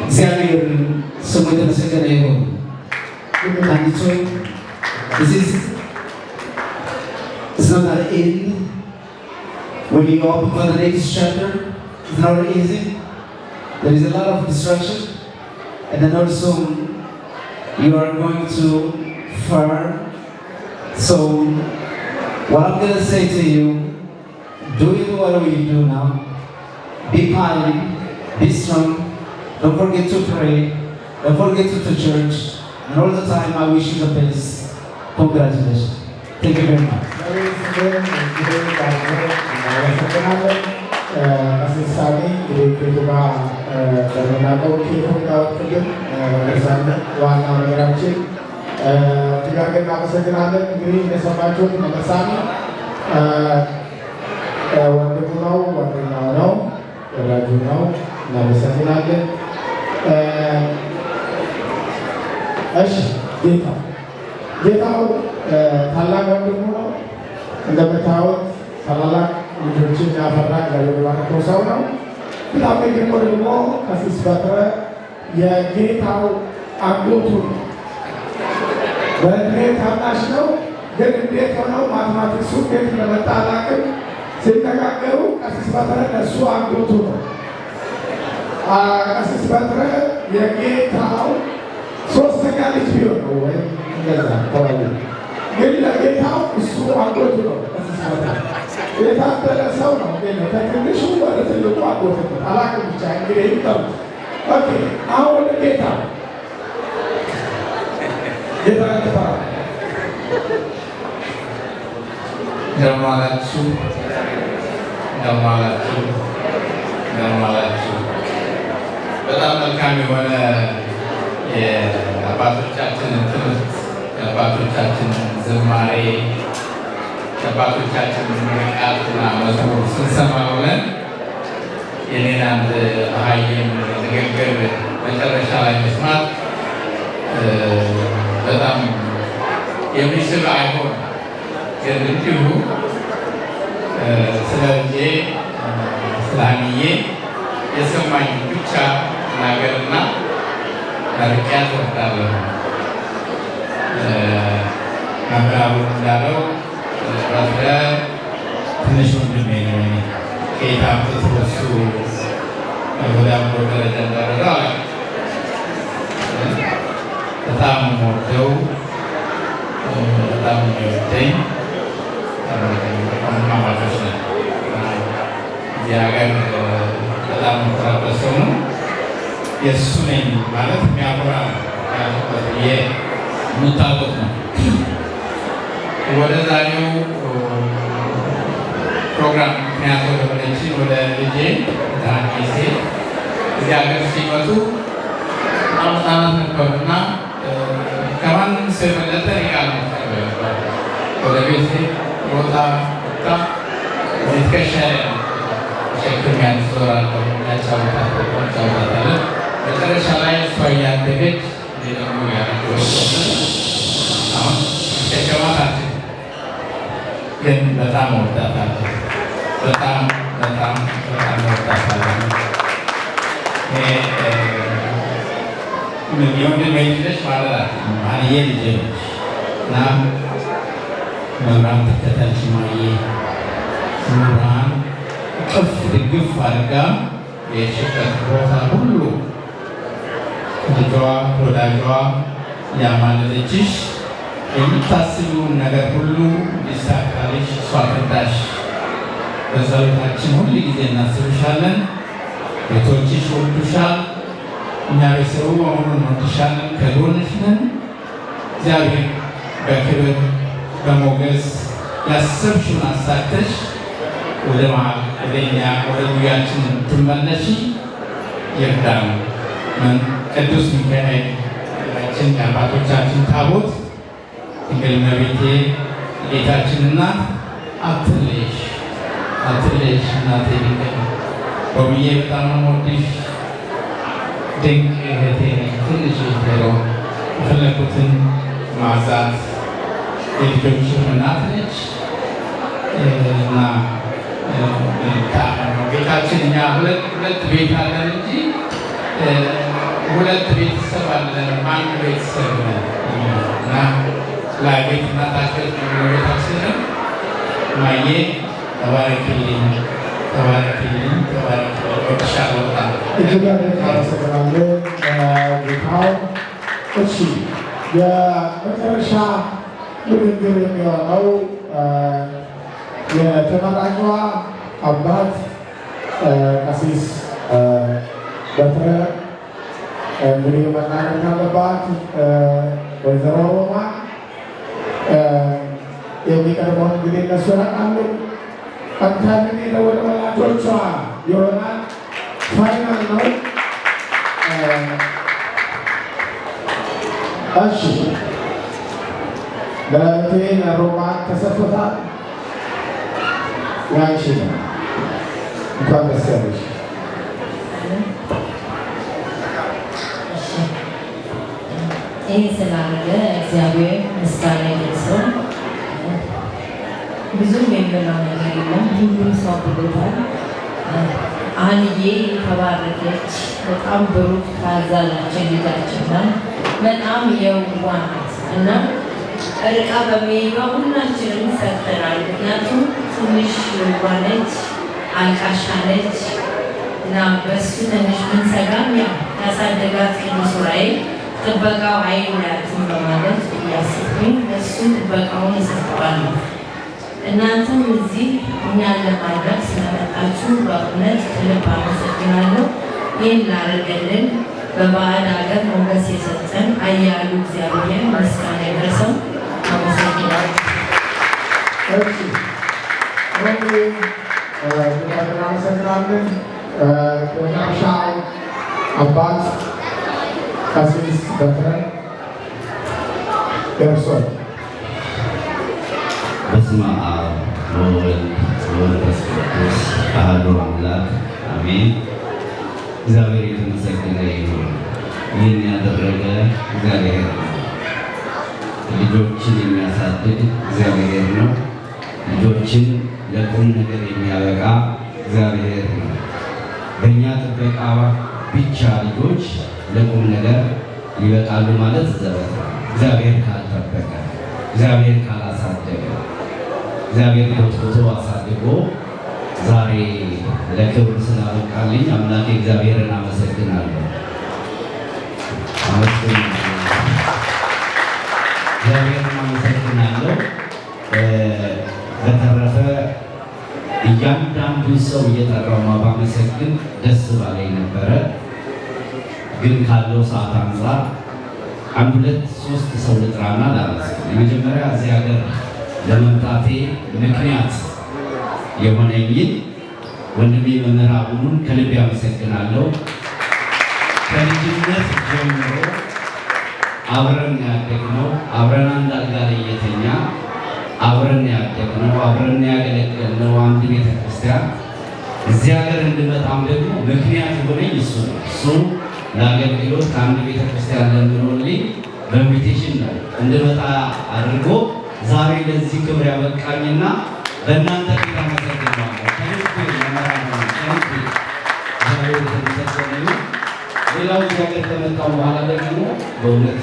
እግዚአብሔር ስሙ የተመሰገነ ይሁን። አንቺ it's not an end. When you open for the next chapter, it's not easy. There is a lot of distraction, and then also you are going to far. So, what I'm going to say to you, do it whatever you do now. Be kind, be strong. Don't forget to pray. Don't forget to church. And all the time, I wish you the best. Congratulations. Thank you very much. አስሳቢ ከቱጋ በመናቀው ኬቱጋውጥግን ዋናው ነገራችን ትጋገር እናመሰግናለን። እንግዲህ እንደሰማችሁት መመሳሚ ወንድሙ ነው፣ ጓደኛው ነው፣ ወዳጁ ነው። እናመሰግናለን። እሺ ጌታው ታላቅ ወንድሙ ነው። እንደምታዩት ታላላቅ ልጆችን ያፈራ የባረከው ሰው ነው። በጣም ደግሞ ደግሞ ቀሲስ በትረ የጌታው አጎቱ ነው። በእድሜ ታናሽ ነው፣ ግን እንዴት ሆነው ማትማቲክሱ እንዴት እንደመጣ አላውቅም። ሲነጋገሩ ቀሲስ በትረ እሱ አጎቱ ነው። ቀሲስ በትረ የጌታው ሶስተኛ ልጅ ቢሆን ነው ወይም እንደዛ ተባለ። ግን ለጌታው እሱ አጎቱ ነው። የታደለ ሰው ነው። ከትንሹ ወደ ትልቁ አጎቱ ነው። አላውቅም ብቻ እንግዲህ ይጠሩ። ኦኬ አሁን ወደ ጌታ ጌታ ተባለ። እንደምን ዋላችሁ፣ እንደምን ዋላችሁ፣ እንደምን ዋላችሁ። በጣም መልካም የሆነ የአባቶቻችንን ትምህርት የአባቶቻችንን ዝማሬ የአባቶቻችንን ምርቃትና መዝሙር ስንሰማ ውለን የኔን አንድ ሀይም ንግግር መጨረሻ ላይ መስማት በጣም የሚስብ አይሆን ግን እንዲሁ ስለ ልጄ ስለ ሀኒዬ የሰማኝ ብቻ ናገርና መርቂያት እወዳለሁ። መምህራሩ እንዳለው በፍረ ትንሽ ወንድሜ ነው። ጌታ አምጥቶ እሱ ወደ አምሮ ደረጃ እንዳደረገ በጣም ወደው በጣም የሚወደኝ ወንድማማቾች ነን። እዚህ ሀገር በጣም የምኮራበት ሰው ነው። የእሱ ነኝ ማለት የሚያኮራ ብዬ የምታውቁት ነው። ወደ ዛሬው ፕሮግራም ምክንያት ወደ ሆነችን ወደ ልጄ ጊዜ እዚህ ሀገር ሲመጡ ህጻናት ነበሩና ከማንም ሰው የበለጠ ቃል ወደ ቤት ቦታ ወጣ ትከሻ ሸክም ያንዞራለሁ ያጫወታታለን። መጨረሻ ላይ እሷ እያደገች ደግሞ ያደገች አሁን ሸከማታችን ግን በጣም ወዳታለሁ። በጣም በጣም በጣም ወዳታለሁ። የወንድሜ ልጅ ነች ማለት ሀኒዬ ልጄ ነች እና መብራን ተከተልሽ ማየ መብራን ቅፍ ድግፍ አድርጋ የሄድሽበት ቦታ ሁሉ ልጇ ወዳጇ ያማለለችሽ የምታስቢውን ነገር ሁሉ ሊሳካልሽ እሷ ትርዳሽ። በጸሎታችን ሁል ጊዜ እናስብሻለን። ቤቶችሽ ወዱሻል። እኛ ቤተሰቡ በሙሉ እንወድሻለን። ከጎንሽ ነን። እግዚአብሔር በክብር በሞገስ ያሰብሽውን አሳክተሽ ወደ መሀል ወደ እኛ ወደ ጉያችን ትመለሺ ይርዳን። ቅዱስ ሚካኤል የአባቶቻችን ታቦት ድንግል እመቤቴ ጌታችን እናት አትለይሽ አትለይሽ እናቴ ድንግል በብዬ በጣም የምወድሽ ድንቅ እህቴ ነኝ። ትንሽ እህቴ ነው። የፈለኩትን ማዛት የልጆችም እናት ነች እና ቤታችን እኛ ሁለት ቤት አለን እንጂ ሁለት ቤተሰብ አለን። አንድ ቤተሰብ እና ለቤት እናታችን ቤታችንም ማየ ተባረክልኝ ተባረክልኝ ተባረክልኝ ወድሻለሁ በጣም እጅግ አመሰግናለሁ። ጌታው እሺ የመጨረሻ ንግግር የሚሆነው የተመራጯ አባት ቀሲስ በትረ እንግዲህ መናገር ካለባት ወይዘሮ ሮማ የሚቀርበውን እንግዲህ እነሱ ያውቃሉ። ቀጥታ ግን ወደ ወላጆቿ ይሆናል። ፋይናል ነው። እሺ ለእህቴ ለሮማ ተሰጥቶታል። ያንቺ ነው። እንኳን ደስ ያለሽ። ይህ ስላለ እግዚአብሔር ምስጋና ይድረሰው። ብዙም የምለው ነገር የለም፣ ሁሉም ሰው ብሎታል። ሀኒዬ የተባረከች በጣም ብሩክ ታዛላችን ልጃችን ናት። በጣም የዋህ ናት እና ርቃ በመሄዷ ሁላችንም ሰጥተናል። ምክንያቱም ትንሽ የዋህ ነች፣ አልቃሻ ነች እና በሱ ትንሽ ብንሰጋም ያው ያሳደጋት ቅዱስ ዑራኤል ጥበቃው አይለያትም በማለት እያሰብኩኝ እሱም ጥበቃውን እሰጠዋለሁ። እናንተም እዚህ እኛን ለማድረግ ስለመጣችሁ በእውነት ከልብ አመሰግናለሁ። ይህን ላደረገልን በባዕድ ሀገር ሞገስ የሰጠን አያሉ እግዚአብሔር ምስጋና ይድረሰው። አመሰግናለሁ። እናመሰግናለን። በመጨረሻው አባት ቀሲስ በትረ ደርሷል። በስመ አብ ወወልድ ወመንፈስ ቅዱስ አሐዱ አምላክ አሜን። እግዚአብሔር የተመሰገነ ይሁን። ይህን ያደረገ እግዚአብሔር ነው። ልጆችን የሚያሳድግ እግዚአብሔር ነው። ልጆችን ለቁም ነገር የሚያበቃ እግዚአብሔር ነው። በእኛ ጥበቃ ብቻ ልጆች ለቁም ነገር ይበቃሉ ማለት ዘበት ነው። እግዚአብሔር ካልጠበቀ፣ እግዚአብሔር ካላሳደገ፣ እግዚአብሔር ኮትኩቶ አሳድጎ ዛሬ ለክብር ስላበቃልኝ አምላኬ እግዚአብሔርን አመሰግናለሁ። እግዚአብሔርን አመሰግናለሁ። በተረፈ እያንዳንዱ ሰው እየጠራው ባመሰግን ደስ ባለኝ ነበረ። ግን ካለው ሰዓት አንጻር አንድ ሁለት ሶስት ሰው ልጥራና ላመስግን። የመጀመሪያ እዚህ ሀገር ለመምጣቴ ምክንያት የሆነኝን ወንድሜ መምህር አቡኑን ከልብ ያመሰግናለሁ። ከልጅነት ጀምሮ አብረን ያደግነው፣ አብረን አንድ አልጋ ላይ እየተኛ አብረን ያደግነው፣ አብረን ያገለገልነው አንድ ቤተክርስቲያን እዚህ ሀገር እንድመጣም ደግሞ ምክንያት የሆነኝ እሱ ነው። እሱ ለአገልግሎት ከአንድ ቤተክርስቲያን ለምኖልኝ በኢንቪቴሽን ነው እንድመጣ አድርጎ ዛሬ ለዚህ ክብር ያበቃኝና በእናንተ ፊት አመሰግናለሁ። ሌላው እዚህ ሀገር ከመጣሁ በኋላ ደግሞ በእውነት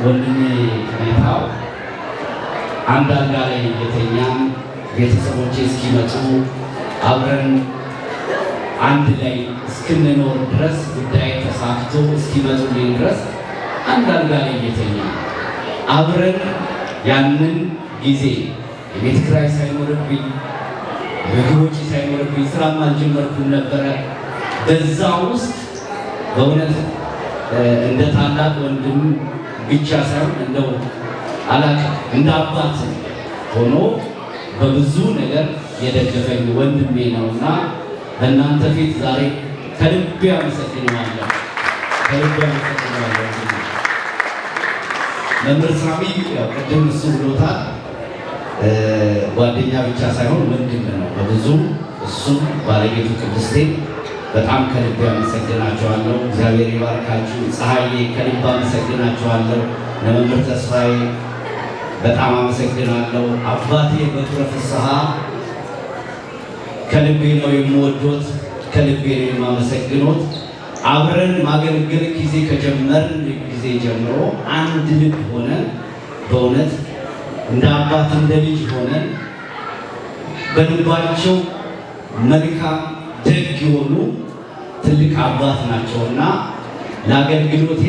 ወንድሜ ሁኔታው አንድ አልጋ ላይ የተኛን ቤተሰቦቼ እስኪመጡ አብረን አንድ ላይ እስክንኖር ድረስ ጉዳይ ተሳክቶ እስኪመጡልኝ ድረስ አንድ አልጋ ላይ እየተኛ አብረን ያንን ጊዜ የቤት ኪራይ ሳይኖርብኝ ምግብ ወጪ ሳይኖርብኝ ስራም አልጀመርኩም ነበረ። በዛ ውስጥ በእውነት እንደ ታላቅ ወንድም ብቻ ሳይሆን እንደው አላውቅም እንደ አባት ሆኖ በብዙ ነገር የደገፈኝ ወንድሜ ነውና በእናንተ ፊት ዛሬ ከልቤ አመሰግነዋለሁ። ከልቤ አመሰግነዋለሁ። መምህር ሳሚ ቅድም እሱ ብሎታል። ጓደኛ ብቻ ሳይሆን ወንድም ነው በብዙ እሱም ባለቤቱ ቅድስቴ በጣም ከልቤ አመሰግናቸዋለሁ። እግዚአብሔር ይባርካችሁ። ፀሐዬ ከልቤ አመሰግናቸዋለሁ። ለመምህር ተስፋዬ በጣም አመሰግናለሁ። አባቴ በትረ ፍስሐ ከልቤ ነው የምወዶት፣ ከልቤ ነው የማመሰግኖት። አብረን ማገልገል ጊዜ ከጀመርን ጊዜ ጀምሮ አንድ ልብ ሆነን በእውነት እንደ አባት እንደ ልጅ ሆነን በልባቸው መልካም ደግ የሆኑ ትልቅ አባት ናቸውና ለአገልግሎቴ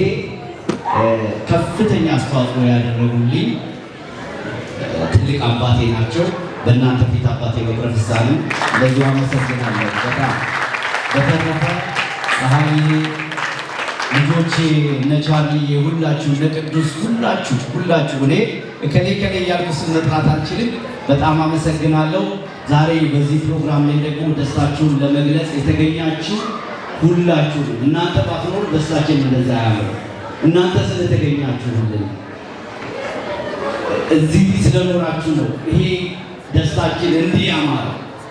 ከፍተኛ አስተዋጽኦ ያደረጉልኝ ትልቅ አባቴ ናቸው። በእናንተ ፊት አባቴ በትረ ፍስሐንም ለዚሁ አመሰግናለሁ። በጣም በተረፈ ፀሐይ ልጆቼ እነ ቻርሊዬ ሁላችሁ እነ ቅዱስ ሁላችሁ እኔ እከሌ እያልኩ ስም መጥራት አልችልም። በጣም አመሰግናለሁ። ዛሬ በዚህ ፕሮግራም ላይ ደግሞ ደስታችሁን ለመግለጽ የተገኛችሁ ሁላችሁ እናንተ ባትኖሩ ደስታችን እንደዛ ያምር። እናንተ ስለተገኛችሁልን እዚህ ስለኖራችሁ ነው ይሄ ደስታችን እንዲህ ያማረ።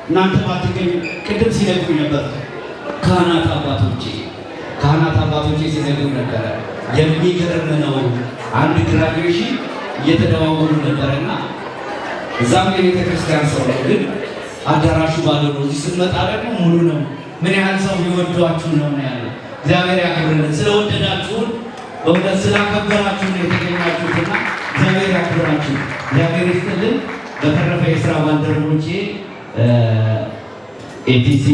እናንተ ባትገኙ ቅድም ሲነግሩኝ ነበር ካህናት አባቶቼ ሲነግሩኝ ነበረ። የሚገርም ነው። አንድ ግራጁዌሽን እየተደዋወሉ ነበረና እዛም የቤተ ክርስቲያን ሰው ነው፣ ግን አዳራሹ ባዶ ነው። እዚህ ስንመጣ ደግሞ ሙሉ ነው። ምን ያህል ሰው ሊወዷችሁ ነው ያለው። እግዚአብሔር ያክብርልን። ስለወደዳችሁን በእውነት ስላከበራችሁ ነው የተገኛችሁትና እግዚአብሔር ያክብራችሁ፣ እግዚአብሔር ይስጥልን። በተረፈ የስራ ባልደረቦቼ ኤቲሲ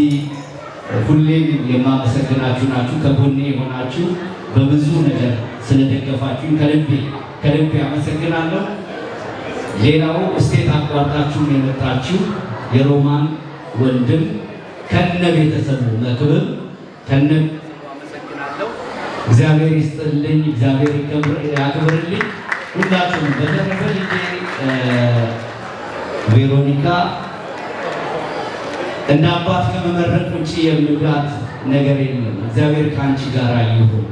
ሁሌም የማመሰግናችሁ ናችሁ። ከጎኔ የሆናችሁ በብዙ ነገር ስለደገፋችሁ ከልቤ አመሰግናለሁ። ሌላው ስቴት አቋርጣችሁ የመጣችሁ የሮማን ወንድም ከነ ቤተሰቡ መክብብ ከነ አመሰግናለሁ። እግዚአብሔር ይስጥልኝ፣ እግዚአብሔር ያክብርልኝ ሁላችሁም። በተረፈ ልጄ ቬሮኒካ እንደ አባት ከመመረቅ ውጭ የምላት ነገር የለም። እግዚአብሔር ከአንቺ ጋር ይሁን፣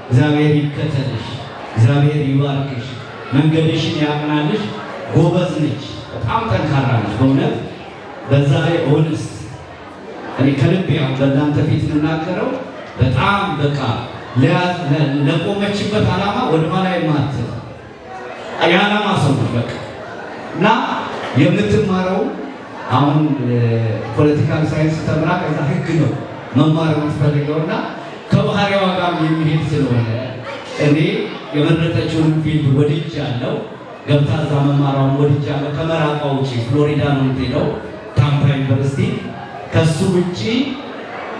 እግዚአብሔር ይከተልሽ፣ እግዚአብሔር ይባርክሽ፣ መንገድሽን ያቅናልሽ። ጎበዝ ነች፣ በጣም ጠንካራ ነች። በእውነት በዛ ላይ ኦነስት እኔ ከልብ ያው በእናንተ ፊት የምናገረው በጣም በቃ ለቆመችበት ዓላማ ወደኋላ የማትል የዓላማ ሰው ነች በቃ። እና የምትማረው አሁን ፖለቲካል ሳይንስ ተምራ ከዛ ህግ ነው መማር የምትፈልገው እና ከባህሪዋ ጋር የሚሄድ ስለሆነ እኔ የመረጠችውን ፊልድ ወድጃለሁ። ገብታ እዛ መማሯን ወድጃለሁ። ከመራቋ ውጪ ፍሎሪዳ ነው የምትሄደው ታምፓ ዩኒቨርሲቲ። ከሱ ውጪ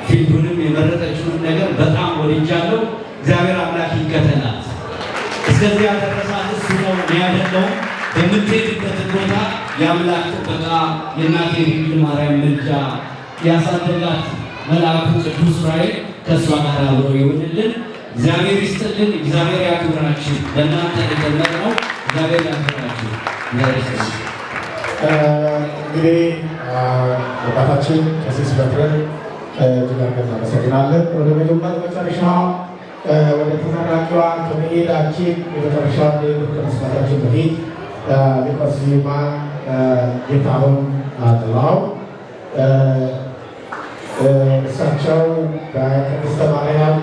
ፊልዱንም የመረጠችውን ነገር በጣም ወድጃለሁ። እግዚአብሔር አምላክ ይከተላት። እስከዚህ ያደረሳት እሱ ነው ያደለው። በምትሄድበት ቦታ የአምላክ ጥበቃ የእናቴ ድንግል ማርያም ምልጃ ያሳደጋት መልአኩ ቅዱስ ዑራኤል ከእሷ ጋር አብሮ ይሁንልን። እግዚአብሔር ይስጥልን፣ እግዚአብሔር ያክብራችሁ። በእናንተ የተመረው እግዚአብሔር ያክብራችሁ። እንግዲህ አባታችን ቀሲስ በትረ እጅግ አድርገን እናመሰግናለን። ወደ መጨረሻ ወደ ተመራቂዋ ከመሄዳችን የመጨረሻ ከመስማታችን በፊት ሊቀ ስዩማን ጌታሁን ጥላው እሳቸው በቅድስተ ማርያም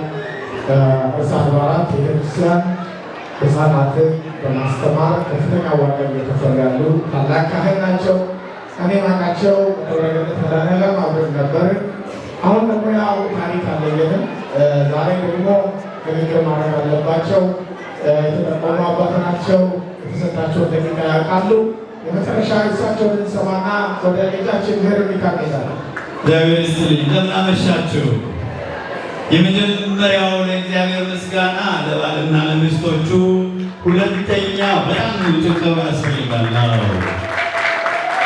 ርዕሰ አድባራት ቤተክርስቲያን ሕፃናትን በማስተማር ከፍተኛ ዋጋ እየከፈሉ ያሉ ታላቅ ካህን ናቸው። እኔ ማቃቸው በደብረገነት መድኃኔዓለም አብረን ነበር። አሁን ደግሞ ያው ታሪክ አለየንም። ዛሬ ደግሞ ንግግር ማድረግ አለባቸው። የተጠቆሙ አባት ናቸው። የተሰጣቸውን ደቂቃ ያውቃሉ። የመጨረሻ እሳቸውን እንሰማና ወደ ልጃችን ቬሮኒካ እንሄዳለን። እግዚአብሔር ይስጥልኝ። እንደምን አመሻችሁ። የመጀመሪያው ለእግዚአብሔር ምስጋና ለባልና ለሚስቶቹ፣ ሁለተኛ በጣም ጭብጨባ ያስፈልጋል።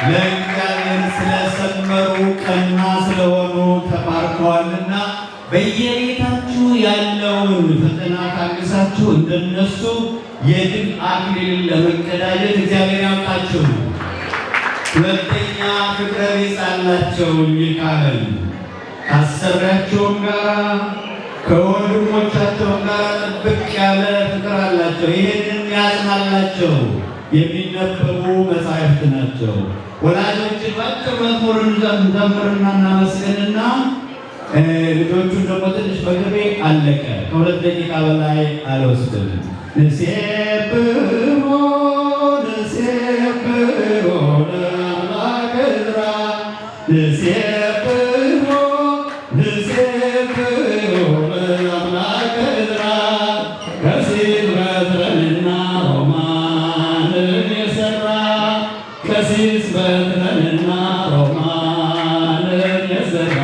ለእግዚአብሔር ስለሰመሩ ቀና ስለሆኑ ተባርከዋልና በየቤታችሁ ያለውን ፈተና ታግሳችሁ እንደነሱ የድል አክሊል ለመቀዳጀት እግዚአብሔር ያውቃችሁ። ሁለተኛ ፍቅረ ቢጽ አላቸው እኚህ ካህን ከአሰሪያቸውም ጋር ከወንድሞቻቸውም ጋር ጥብቅ ያለ ፍቅር አላቸው። ይህንን ያጽናላቸው የሚነበቡ መጻሕፍት ናቸው። ወላጆችን ባጭር መዝሙርን ዘምርና እናመስግንና ልጆቹን ደግሞ ትንሽ በግቤ አለቀ። ከሁለት ደቂቃ በላይ አልወስድም። ንሴብሖ ንሴብሖ ለአምላከ ዕዝራ ንሴብሖ ንሴብሖ ለአምላከ ዕዝራ ቀሲስ በትረንና ሮማንን የሠራ ቀሲስ በትረንና ሮማንን የሠራ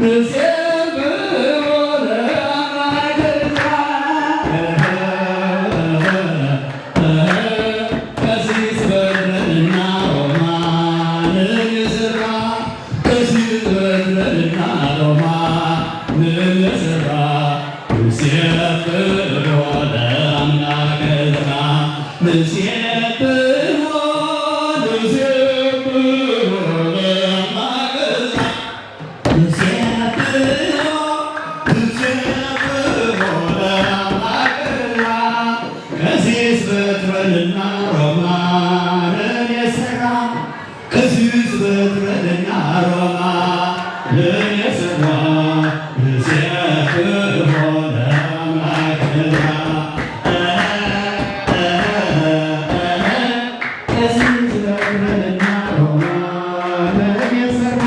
ንሴብሖ ለአምላከ ዕዝራ ቀሲስ በትረንና ሮማንን የሠራ ቀሲስ በትረንና ሮማንን የሠራ ንሴብሖ ለአምላከ ዕዝራ ንሴብሖ ንሴብሖ ለአምላከ ዕዝራ ቀሲስ በትረንና ሮማንን የሠራ ቀሲስ በትረንና ሮማንን የሠራ ንሴብሖ ለአምላከ ዕዝራ ቀሲስ በትረንና ሮማንን የሠራ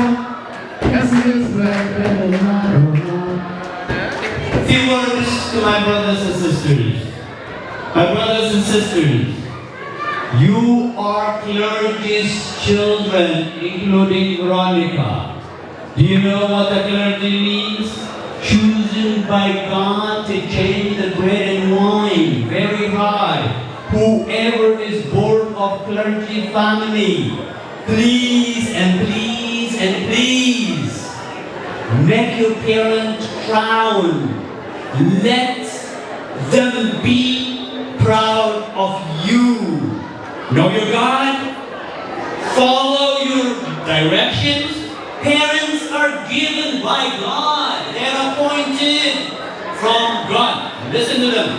ቀሲስ በትረንና Few words to my brothers and sisters. My brothers and sisters, you are clergy's children, including Veronica. Do you know what the clergy means? Chosen by God to change the bread and wine. Very high. Whoever is born of clergy family, please and please and please make your parents proud. Let them be proud of you. Know your God. Follow your directions. Parents are given by God. They're appointed from God. Listen to them.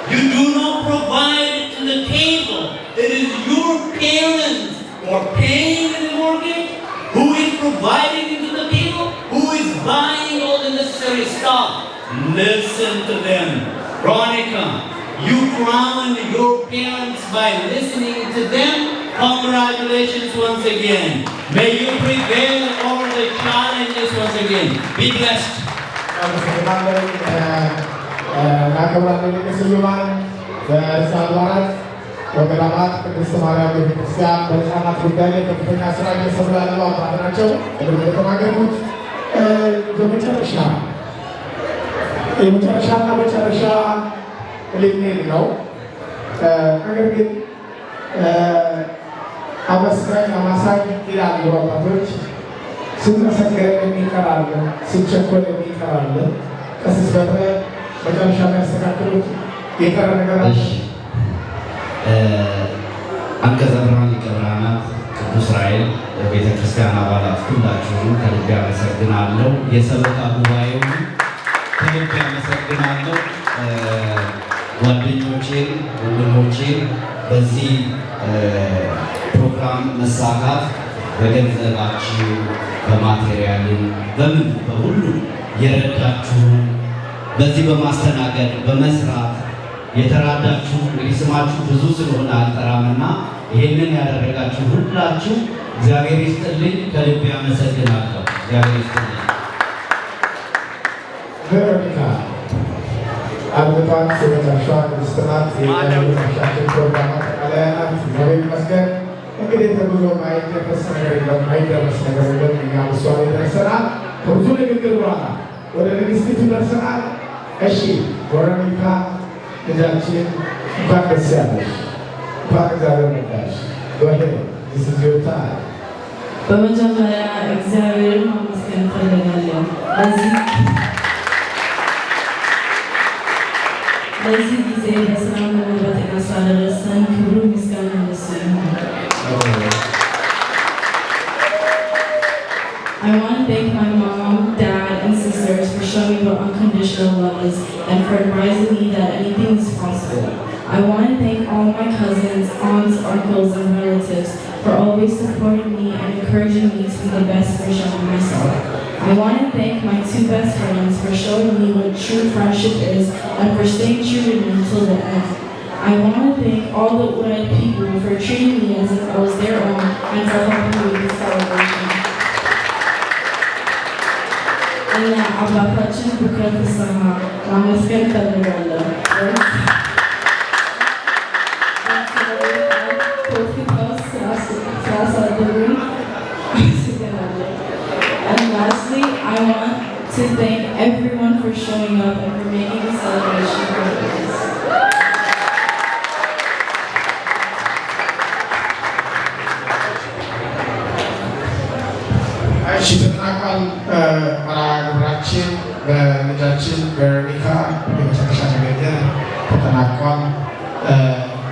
You do not provide to the table. It is your parents who are paying the mortgage, who is providing into the table, who is buying all the necessary stuff. Listen to them. Veronica, you crown your parents by listening to them. Congratulations once again. May you prevail over the challenges once again. Be blessed. እናከብራለን። ስዩማን በርዕሰ አድባራት ወገዳማት ቅድስት ማርያም ቤተክርስቲያን በሕፃናት ጉዳይ ላይ ከፍተኛ ስራ እየሰሩ ያሉ አባት ናቸው። ቅድም እንደተናገሩት የመጨረሻና መጨረሻ ልንሄድ ነው። ነገር ግን አመስጋኝ አማሳኝ ይላሉ አባቶች። ስንመሰክር የሚቀር አለ፣ ስንቸኮል የሚቀር አለ። ቀሲስ በትረ መጨረሻ የሚያስተካክሉት የቀረ ነገር አለ። አንቀጸ ብርሃን ሊቀ ብርሃናት ቅዱስ ራኤል ቤተ ክርስቲያን አባላት ሁላችሁም ከልብ አመሰግናለሁ። የሰበካ ጉባኤውን ከልብ አመሰግናለሁ። ጓደኞቼን፣ ወንድሞቼን በዚህ ፕሮግራም መሳካት በገንዘባችሁ፣ በማቴሪያልም፣ በምን በሁሉ የረዳችሁ በዚህ በማስተናገድ በመስራት የተራዳችሁ እንግዲህ ስማችሁ ብዙ ስለሆነ አልጠራምና ይሄንን ያደረጋችሁ ሁላችሁ እግዚአብሔር ይስጥልኝ፣ ከልብ አመሰግናለሁ። እግዚአብሔር ይስጥልኝ። ቬሮኒካ አልበቷን ስለመሻ ክርስትናት የሻችን ፕሮግራም አጠቃላይ ናት። እግዚአብሔር ይመስገን። እንግዲህ ተጉዞ ማይደረስ ነገር የለም፣ ማይደረስ ነገር የለም። እኛ እሷ ላይ ደርሰናል። ከብዙ ንግግር በኋላ ወደ ንግስቲቱ ደርሰናል። እሺ ቬሮኒካ ልጃችን እንኳን ደስ ያለሽ፣ እንኳን እግዚአብሔር ረዳሽ። ጎሄ ዚዝዮታ በመጀመሪያ እግዚአብሔርን ማመስገን እፈልጋለሁ። ለዚህ ጊዜ በሰላም በጤና ስላደረሰን ክብሩ ምስጋና ለእሱ ይሁን። I want to thank my mom, dad, and sisters for showing me what unconditional love is and for advising me that anything is possible. I want to thank all my cousins, aunts, uncles, and relatives for always supporting me and encouraging me to be the best version of myself. I want to thank my two best friends for showing me what true friendship is and for staying true to me until the end. I want to thank all the Uray people for treating me as if I was their own and for helping me with this celebration. And አባታችን ብክረት ተሰማ ማመስገን እፈልጋለሁ። And lastly, I want to thank everyone for showing up and for making the celebration what it is. እሺ ተጠናቋል። መርሃ ግብራችን በልጃችን ቬሮኒካ የመጨረሻ ንግግር ተጠናቋል።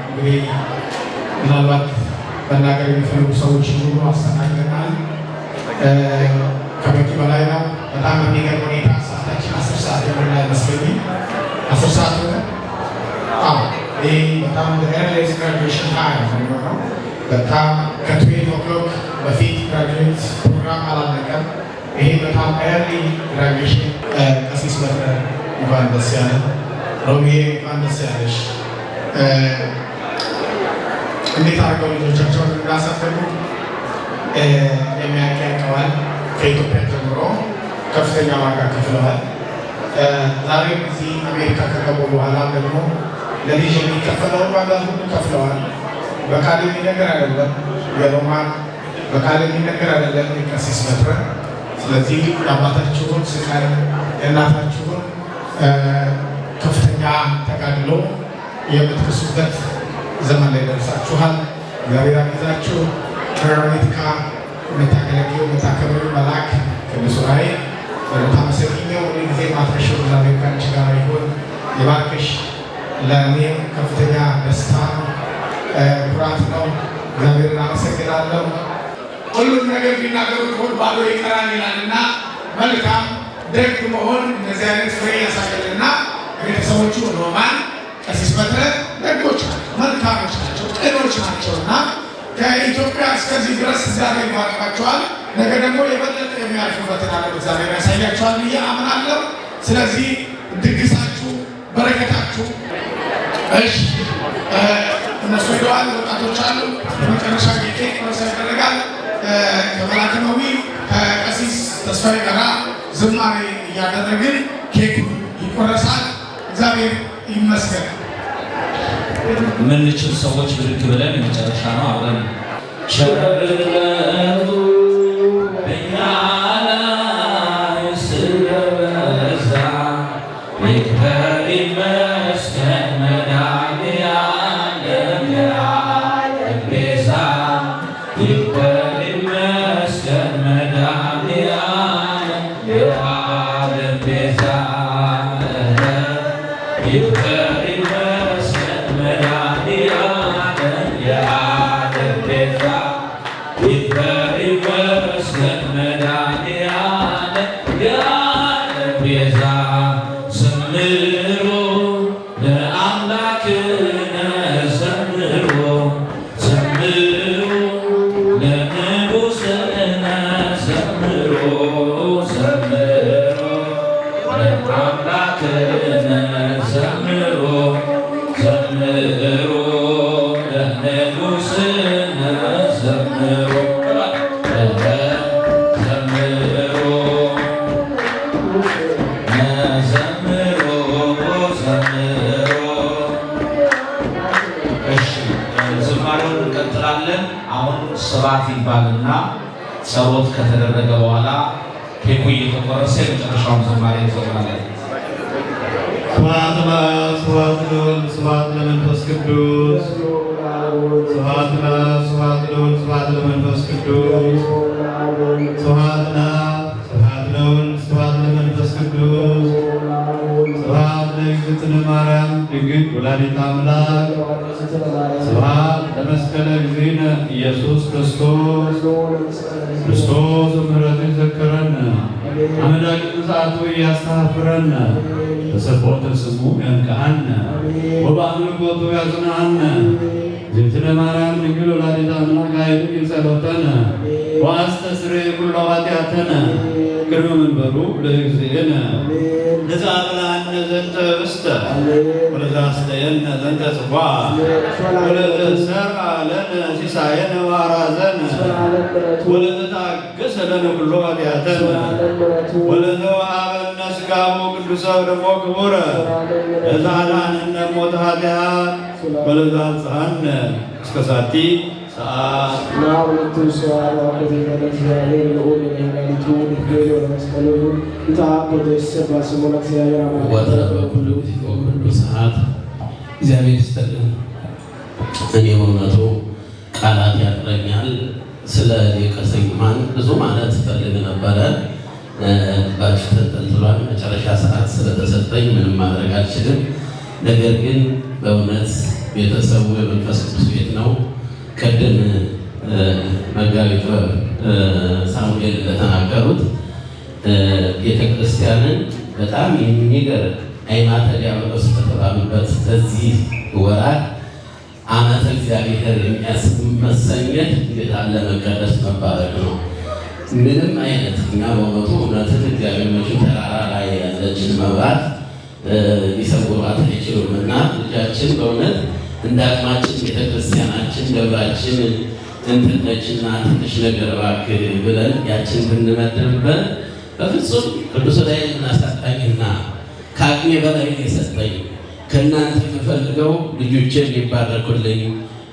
እንግዲህ ምናልባት መናገር የሚፈልጉ ሰዎች ሁሉ አስተናግደናል። ከበቂ በላይ ነው። በጣም የሚገርም ሁኔታ ሰዓታችን 10 ሰዓት የሞላ አይመስለኝም። 10 ሰዓት ሆነ። ይህ በጣም ኤርሊስት ግራጁዌሽን ታይም ነው የሚሆነው። በጣም ከ12 ኦክሎክ በፊት ግራጁዌት ፕሮግራም አላለቀም። ይሄ በጣም ኤርሊ ግራጁዌሽን። ቀሲስ በትረ እንኳን ደስ ያለ፣ ሮሚዬ እንኳን ደስ ያለሽ። እንዴት አድርገው ልጆቻቸውን እንዳሳደጉ የሚያውቀዋል። ከኢትዮጵያ ጀምሮ ከፍተኛ ዋጋ ከፍለዋል። ዛሬ እዚህ አሜሪካ ከገቡ በኋላ ደግሞ ለልጅ የሚከፈለውን ዋጋ ሁሉ ከፍለዋል። በቃል የሚነገር አይደለም፣ የሮማን በቃል የሚነገር አይደለም። የቀሲስ በትረ ስለዚህ የአባታችሁን ስቃይ የእናታችሁን ከፍተኛ ተጋድሎ የምትክሱበት ዘመን ላይ ደርሳችኋል። እግዚአብሔር ያግዛችሁ። ቬሮኒካ የምታገለግዩ የምታከብሩ መልአክ ቅዱስ ዑራኤል በምታመሰግኘው ሁልጊዜ ማትረሻው እግዚአብሔር ከአንቺ ጋር ይሁን ይባርክሽ። ለእኔም ከፍተኛ ደስታ ኩራት ነው። እግዚአብሔርን አመሰግናለሁ። ሁሉም ነገር ቢናገሩት ሁሉ ባዶ ይቀራል ይላልና መልካም ደግ መሆን እንደዚህ አይነት ፍሬ ያሳያልና ቤተሰቦቹ ሮማን ቀሲስ በትረ ደጎች ናቸው፣ መልካሞች ናቸው፣ ቅኖች ናቸውና ከኢትዮጵያ እስከዚህ ድረስ እግዚአብሔር ይባርካቸዋል። ነገ ደግሞ የበለጠ የሚያልፉበትን ዓለም እግዚአብሔር ያሳያቸዋል ብዬ አምናለሁ። ስለዚህ ድግሳችሁ በረከታችሁ እሺ እነሱ ሄደዋል። ወጣቶች አሉ። በመጨረሻ ጌጤ ቆረሳ ይደረጋል። ከመላከመዊ ከቀሲስ ተስፋዬ ጋራ ዝማሬ እያደረግን ኬክ ይቆረሳል። እግዚአብሔር ይመስገን። የምንችል ሰዎች ብድግ ብለን የመጨረሻ ነው አብረን ቸርነቱ በእኛ ላይ ስለበዛ ይክበር ይመስገን መድኃኔዓለም የዓለም ቤዛ ይክበር ይመስገን መድኃኔዓለም የዓለም ቤዛ ይክበር ይመስገን መድኃኔዓለም የዓለም ቤዛ ይክበር ይመስገን መድኃኔዓለም የዓለም ቤዛ ዘምሩ ለአምላክነ ዘምሩ ዘምሩ ለንጉሥነ ዘምሩ ዘምሩ ለአምላክነ ዘምሩ ዘምሩ ለንጉሥነ ዘምሩ ዝማሬውን እንቀጥላለን። አሁን ስብሐት ይባልና ጸሎት ከተደረገ በኋላ ኬኩ እየተቆረሰ የመጨረሻውን ዝማሬ እንዘምራለን። ስብሐት ለአብ ስብሐት ለወልድ ስብሐት ለመንፈስ ቅዱስ ስብሐት ለአብ ስብሐት ለወልድ ስብሐት ለመንፈስ ቅዱስ ስብሐት ለአብ ስብሐት ለወልድ ስብሐት ለመንፈስ ቅዱስ ስብሐት ለእግዝእትነ ማርያም ድንግል ወላዲተ አምላክ ስብሐት ለመስቀለ እግዚእነ ኢየሱስ ክርስቶስ ክርስቶስ ምሕረቱ ይዘክረነ አመዳቂ ምጽአቱ ያስተሐፍረነ በሰብሖተ ስሙ ያንቅሐነ ወበአምልኮቱ ያጽንዐነ እግዝእትነ ማርያም ድንግል ወላዲተ አምላክ ኃይሉ ጸሎተነ ወአስተስርይ ኩሎ ኃጢአተነ ቅድመ መንበሩ ለእግዚእነ ለዘአብልዐነ ዘንተ ኅብስተ ወለዘአስተየነ ዘንተ ጽዋዕ ወለዘሠርዐ ለነ ሲሳየነ ወአራዘነ ወለዘተአገሠ ለነ ኩሎ ኃጢአተነ ወለዘወሀበነ ሥጋሁ ቅዱሰ ወደሙ ክቡረ ለዘአድኀነነ እሞተ ኃጢአት ወለዘአብጽሐነ እስከ ዛቲ ሰዓት በኩሉ ሰዓት እግዚአብሔር ይስጥልን። እኔ በእውነቱ ቃላት ያጥረኛል። ስለ ሊቀ ስዩማን ብዙ ማለት ፈልግ ነበረ። ልባችሁ ተንጠልጥሏል። መጨረሻ ሰዓት ስለተሰጠኝ ምንም ማድረግ አልችልም። ነገር ግን በእውነት ቤተሰቡ የመንፈስ ቅዱስ ቤት ነው። ቅድም መጋቢት ሳሙኤል እንደተናገሩት ቤተክርስቲያንን በጣም የሚገርም አይማተ ዲያብሎስ ከተባሉበት በዚህ ወራት ዓመተ እግዚአብሔር የሚያስመሰኘት እንዴት አለ መቀደስ መባረክ ነው። ምንም አይነት እኛ በእውነቱ እውነትን እግዚአብሔር መቼም ተራራ ላይ ያለችን መብራት ሊሰውሯት አይችሉም እና ልጃችን በእውነት እንደ አቅማችን ቤተክርስቲያናችን ደብራችን እንትን ነችና ትንሽ ነገር እባክህ ብለን ያችን ብንመድብበት በፍጹም ቅዱስ ላይ ምናሳጣኝና ከአቅሜ በላይ የሰጠኝ ከእናንተ የምፈልገው ልጆቼን ሊባረኩልኝ፣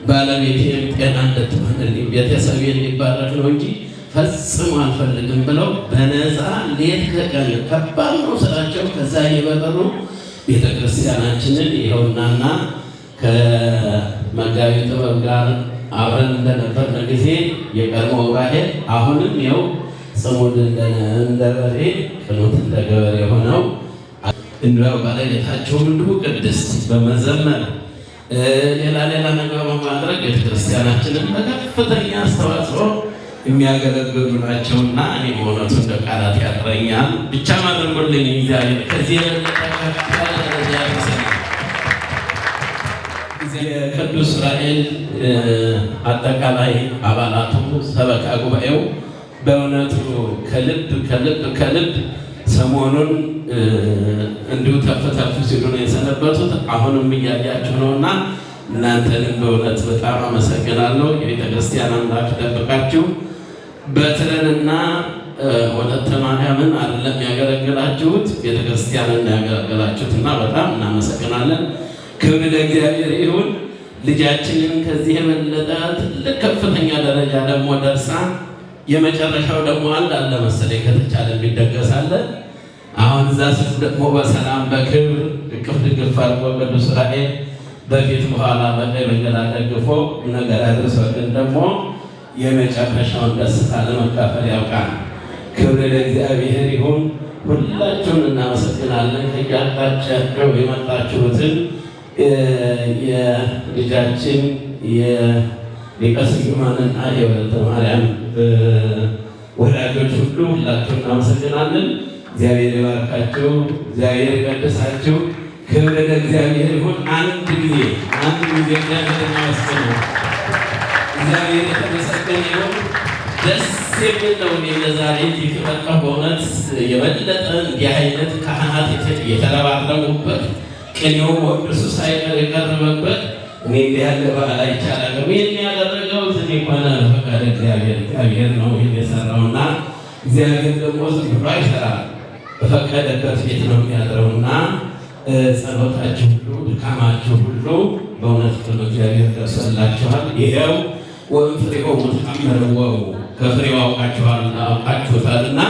ባለቤቴም ጤና እንድትሆንልኝ፣ ቤተሰቤን ሊባረክ ነው እንጂ ፈጽሞ አልፈልግም ብለው በነፃ ሌት ከቀን ከባድ ነው ስራቸው። ከዛ እየበረሩ ቤተክርስቲያናችንን ይኸውናና ከመጋቢ ጥበብ ጋር አብረን እንደነበርን ጊዜ የቀድሞ ራሄል አሁንም ይኸው ጽሙድ እንደ በሬ ቅኑት እንደ ገበሬ ሆነው እንዲያው ባለቤታቸውም እንዲሁ ቅድስት በመዘመር ሌላ ነገር በማድረግ ቤተክርስቲያናችንን በከፍተኛ አስተዋጽኦ የሚያገለግሉ ናቸውና እኔ በእውነቱ እንደ ቃላት ያጥረኛል። ብቻ ማድረጉልኝ እግዚአብሔር ከዚህ የቅዱስ ራኤል አጠቃላይ አባላቱ ሰበካ ጉባኤው በእውነቱ ከልብ ሰሞኑን እንዲሁ ተፍ ሲሉ ነው የሰነበቱት። አሁንም እያያችሁ ነውና እናንተንም በእውነት በጣም አመሰግናለሁ። የቤተ ክርስቲያን አምላክ ይጠብቃችሁ። በትረንና ወለተ ማርያምን አይደለም ያገለግላችሁት ቤተ ክርስቲያንን ያገለግላችሁትና በጣም እናመሰግናለን። ክብር ለእግዚአብሔር ይሁን። ልጃችንን ከዚህ የበለጠ ትልቅ ከፍተኛ ደረጃ ደግሞ ደርሳ የመጨረሻው ደግሞ አለ መሰለኝ ከተቻለ የሚደገሳለን። አሁን እዛ ስፍ ደግሞ በሰላም በክብር እቅፍ ድግፍ አድርጎ ቅዱስ ራኤል በፊት በኋላ በቀኝ መንገድ ደግፎ ነገር አድርሶልን ደግሞ የመጨረሻውን ደስታ ለመካፈል ያውቃል። ክብር ለእግዚአብሔር ይሁን። ሁላችሁን እናመሰግናለን። ከያላችሁ የመጣችሁትን የልጃችን የሊቀ ስዩማንና የወለተ ማርያም ወዳጆች ሁሉ ሁላችሁን እናመሰግናለን። እግዚአብሔር ይባርካችሁ፣ እግዚአብሔር ይቀድሳችሁ። ክብር ለእግዚአብሔር ይሁን። አንድ ጊዜ እግዚአብሔር ይመስገን። እግዚአብሔር የተመሰገነ ይሁን። ደስ የሚል ነው። ለዛሬ የተመጣ በእውነት የበለጠ እንዲህ አይነት ካህናት የተረባረቡበት ቅኔው ወድሱ ሳይቀር የቀረበበት እኔ እንዲህ ያለ በዓል አይቻልም። ይህን ያደረገው ዝም ሆነ ፈቃደ እግዚአብሔር ነው ይህን የሰራውና እግዚአብሔር ደግሞ ዝም ብሎ አይሰራም። በፈቀደበት ቤት ነው የሚያድረውና ጸሎታችሁ ሁሉ ድካማችሁ ሁሉ በእውነት እግዚአብሔር ደርሶላችኋል። ይኸው ወእምፍሬሆሙ ተአምረው ከፍሬው አውቃችሁታልና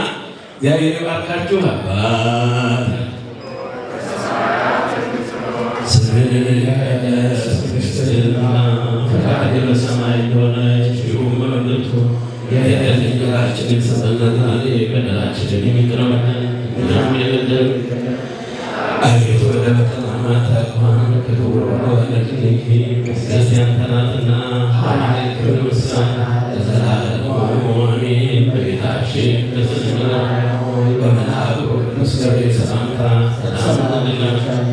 እግዚአብሔር ይባርካችሁ። አባት ፈቃድህ በሰማይ እንደሆነች እንዲሁም በምድር የዕለት እንጀራችንን ስጠን ዛሬ፣ በደላችንን ይቅር በለን እኛም የበደሉንን አቤቱ ወደ ፈተና አታግባን ከክፉ አድነን እንጂ መንግሥት ያንተ ናትና ኃይል፣ ክብር፣ ምስጋና ለዘላለሙ አሜን። በጌታችን በስመ በመልአኩ ቅዱስ ገብርኤል ሰላምታ ሰላም እንልሻለን።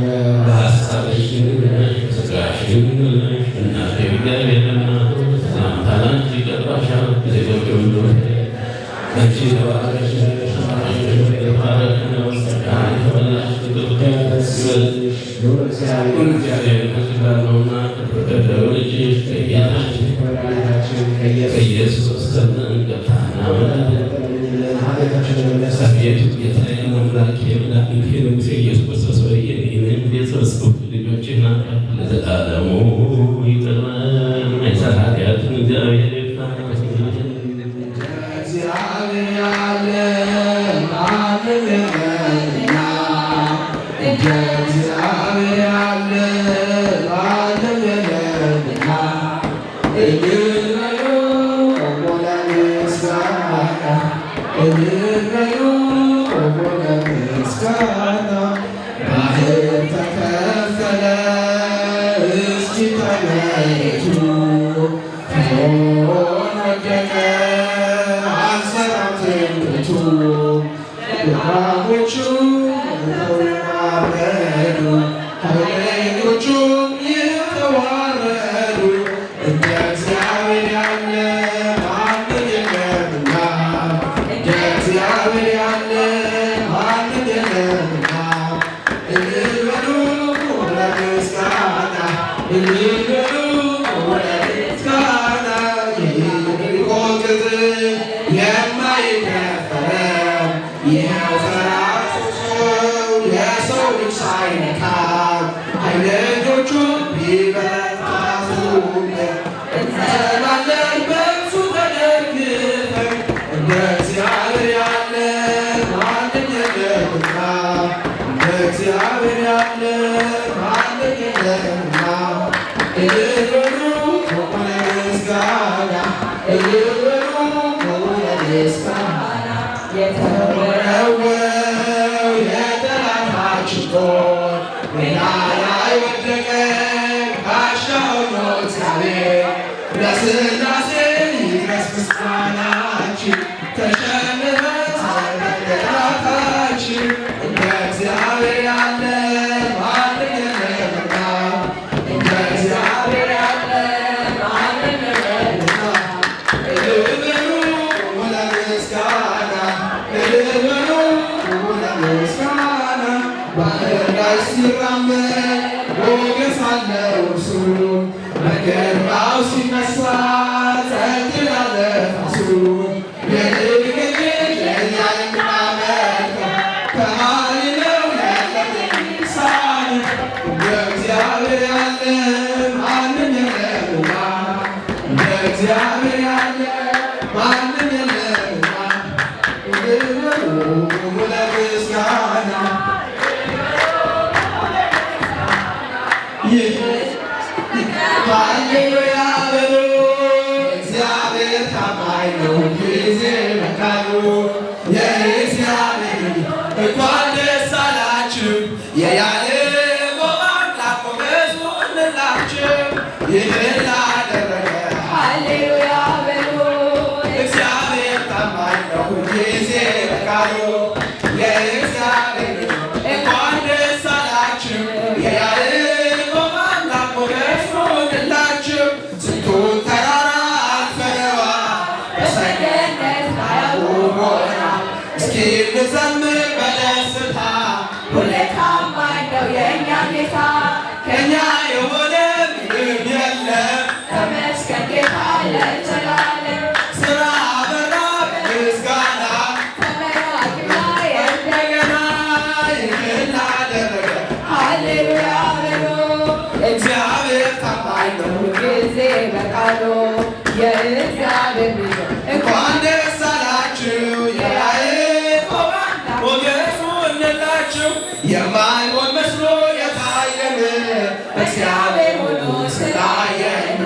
በሐሳብሽ ድንግል ነሽ፣ በሥጋሽም ድንግል ነሽ። እናቴ እግዚአብሔር ናት፣ ሰላምታ ላንቺ ይገባሻል። ከሴቶች ሁሉ አንቺ የተባረክሽ ነሽ፣ የተባረከ ነው ጸጋን የተመላሽ እግዚአብሔር ከእርሱ ጋር ነውና ከተወደደው ልጅሽ ከጌታችን ከኢየሱስ ዘመን ገብታና አቤቱ ጌታዬ አምላኬ መድኃኒቴ ንጉሤ ኢየሱስ ክርስቶስ ሆይ የእኔንም ቤተሰብ ልጆችህን ለዘላለሙ ይቅር በለን። የማይሰራ ኃጢአትን እግዚአብሔር ይፍታ። እግዚአብሔር ያለ ማንም የለምና እግዚአብሔር ያለ ማንም የለምና እልል በሉ ለምስጋና እልል በሉ ለምስጋና ባህር ተከፈለ እስኪ ተመቱ ወደቀ አንሰራም ትምቱ እባቦቹ ተዋረዱ ኃይለኞቹም የተዋረዱ እንደ እግዚአብሔር ያለ ማንም የለምና እንደ እግዚአብሔር ያለ ማንም የለምና እልል በሉ ለምስጋና እልል በሉ ለምስጋና የኢያሪኮ ቅጥር የማይደፈረው ይኸው ፈራጆች የተወረወረው የጠላታችን ጦር ሜዳ ላይ ወደቀ ጋሻው ነው እግዚአብሔር ለሥላሴ ይድረስ ምስጋናችን ተሸንፈናል በጠላታችን እንደ እግዚአብሔር ያለ ማንም የለምና እንደ እግዚአብሔር ያለ ማንም የለምና እልል በሉ ለምስጋና እልል በሉ ለምስጋና ባህር ላይ ሲራመድ ሞገስ አለው እርሱ በግርማው ሲነሳ ጸጥ ያለ ነፋሱ የልጅ ልጅ ለእኛ የምናመልከው ከሃሊ ነው ያለን የሚሳን እንደ እግዚአብሔር ያለ ማንም የለምና እንደ እግዚአብሔር ያለ ማንም የለምና እልል በሉ ለምስጋና ሃሌሉያ በሉ እግዚአብሔር ታማኝ ነው ጊዜ መካሩ የእግዚአብሔር እንኳን ደስ አላችሁ የያዕቆብ አምላክ ሞገሱንላችሁ ይህን ላደረገ ሃሌሉያ በሉ እግዚአብሔር ታማኝ ነው ጊዜ መካሩ የእግዚአብሔር እንኳን ደስ አላችሁ የያዕቆብ አምላክ ሞገሱንላችሁ ስንቱን ተራራ አልፈነዋል በሰገነት ላይ አቁሞናል እስኪ እንዘምር በደስታ ሁሌ ታማኝ ነው የእኛ ጌታ ከእኛ የሆነ ምንም የለም ተመስገን ጌታ ለዘላለም ስራ አበራ በምስጋና ተመራቂና እንደገና ይህን ላደረገ ሃሌሉያ በሉ እግዚአብሔር ታማኝ ነው ጊዜ በቃሉ የእግዚአብሔር ልጆች እንኳን ደስ አላችሁ የያዕቆብ አምላክ ሞገሱንላችሁ የማይሆን መስሎ የታየን በእግዚአብሔር ሆኖ ስላየን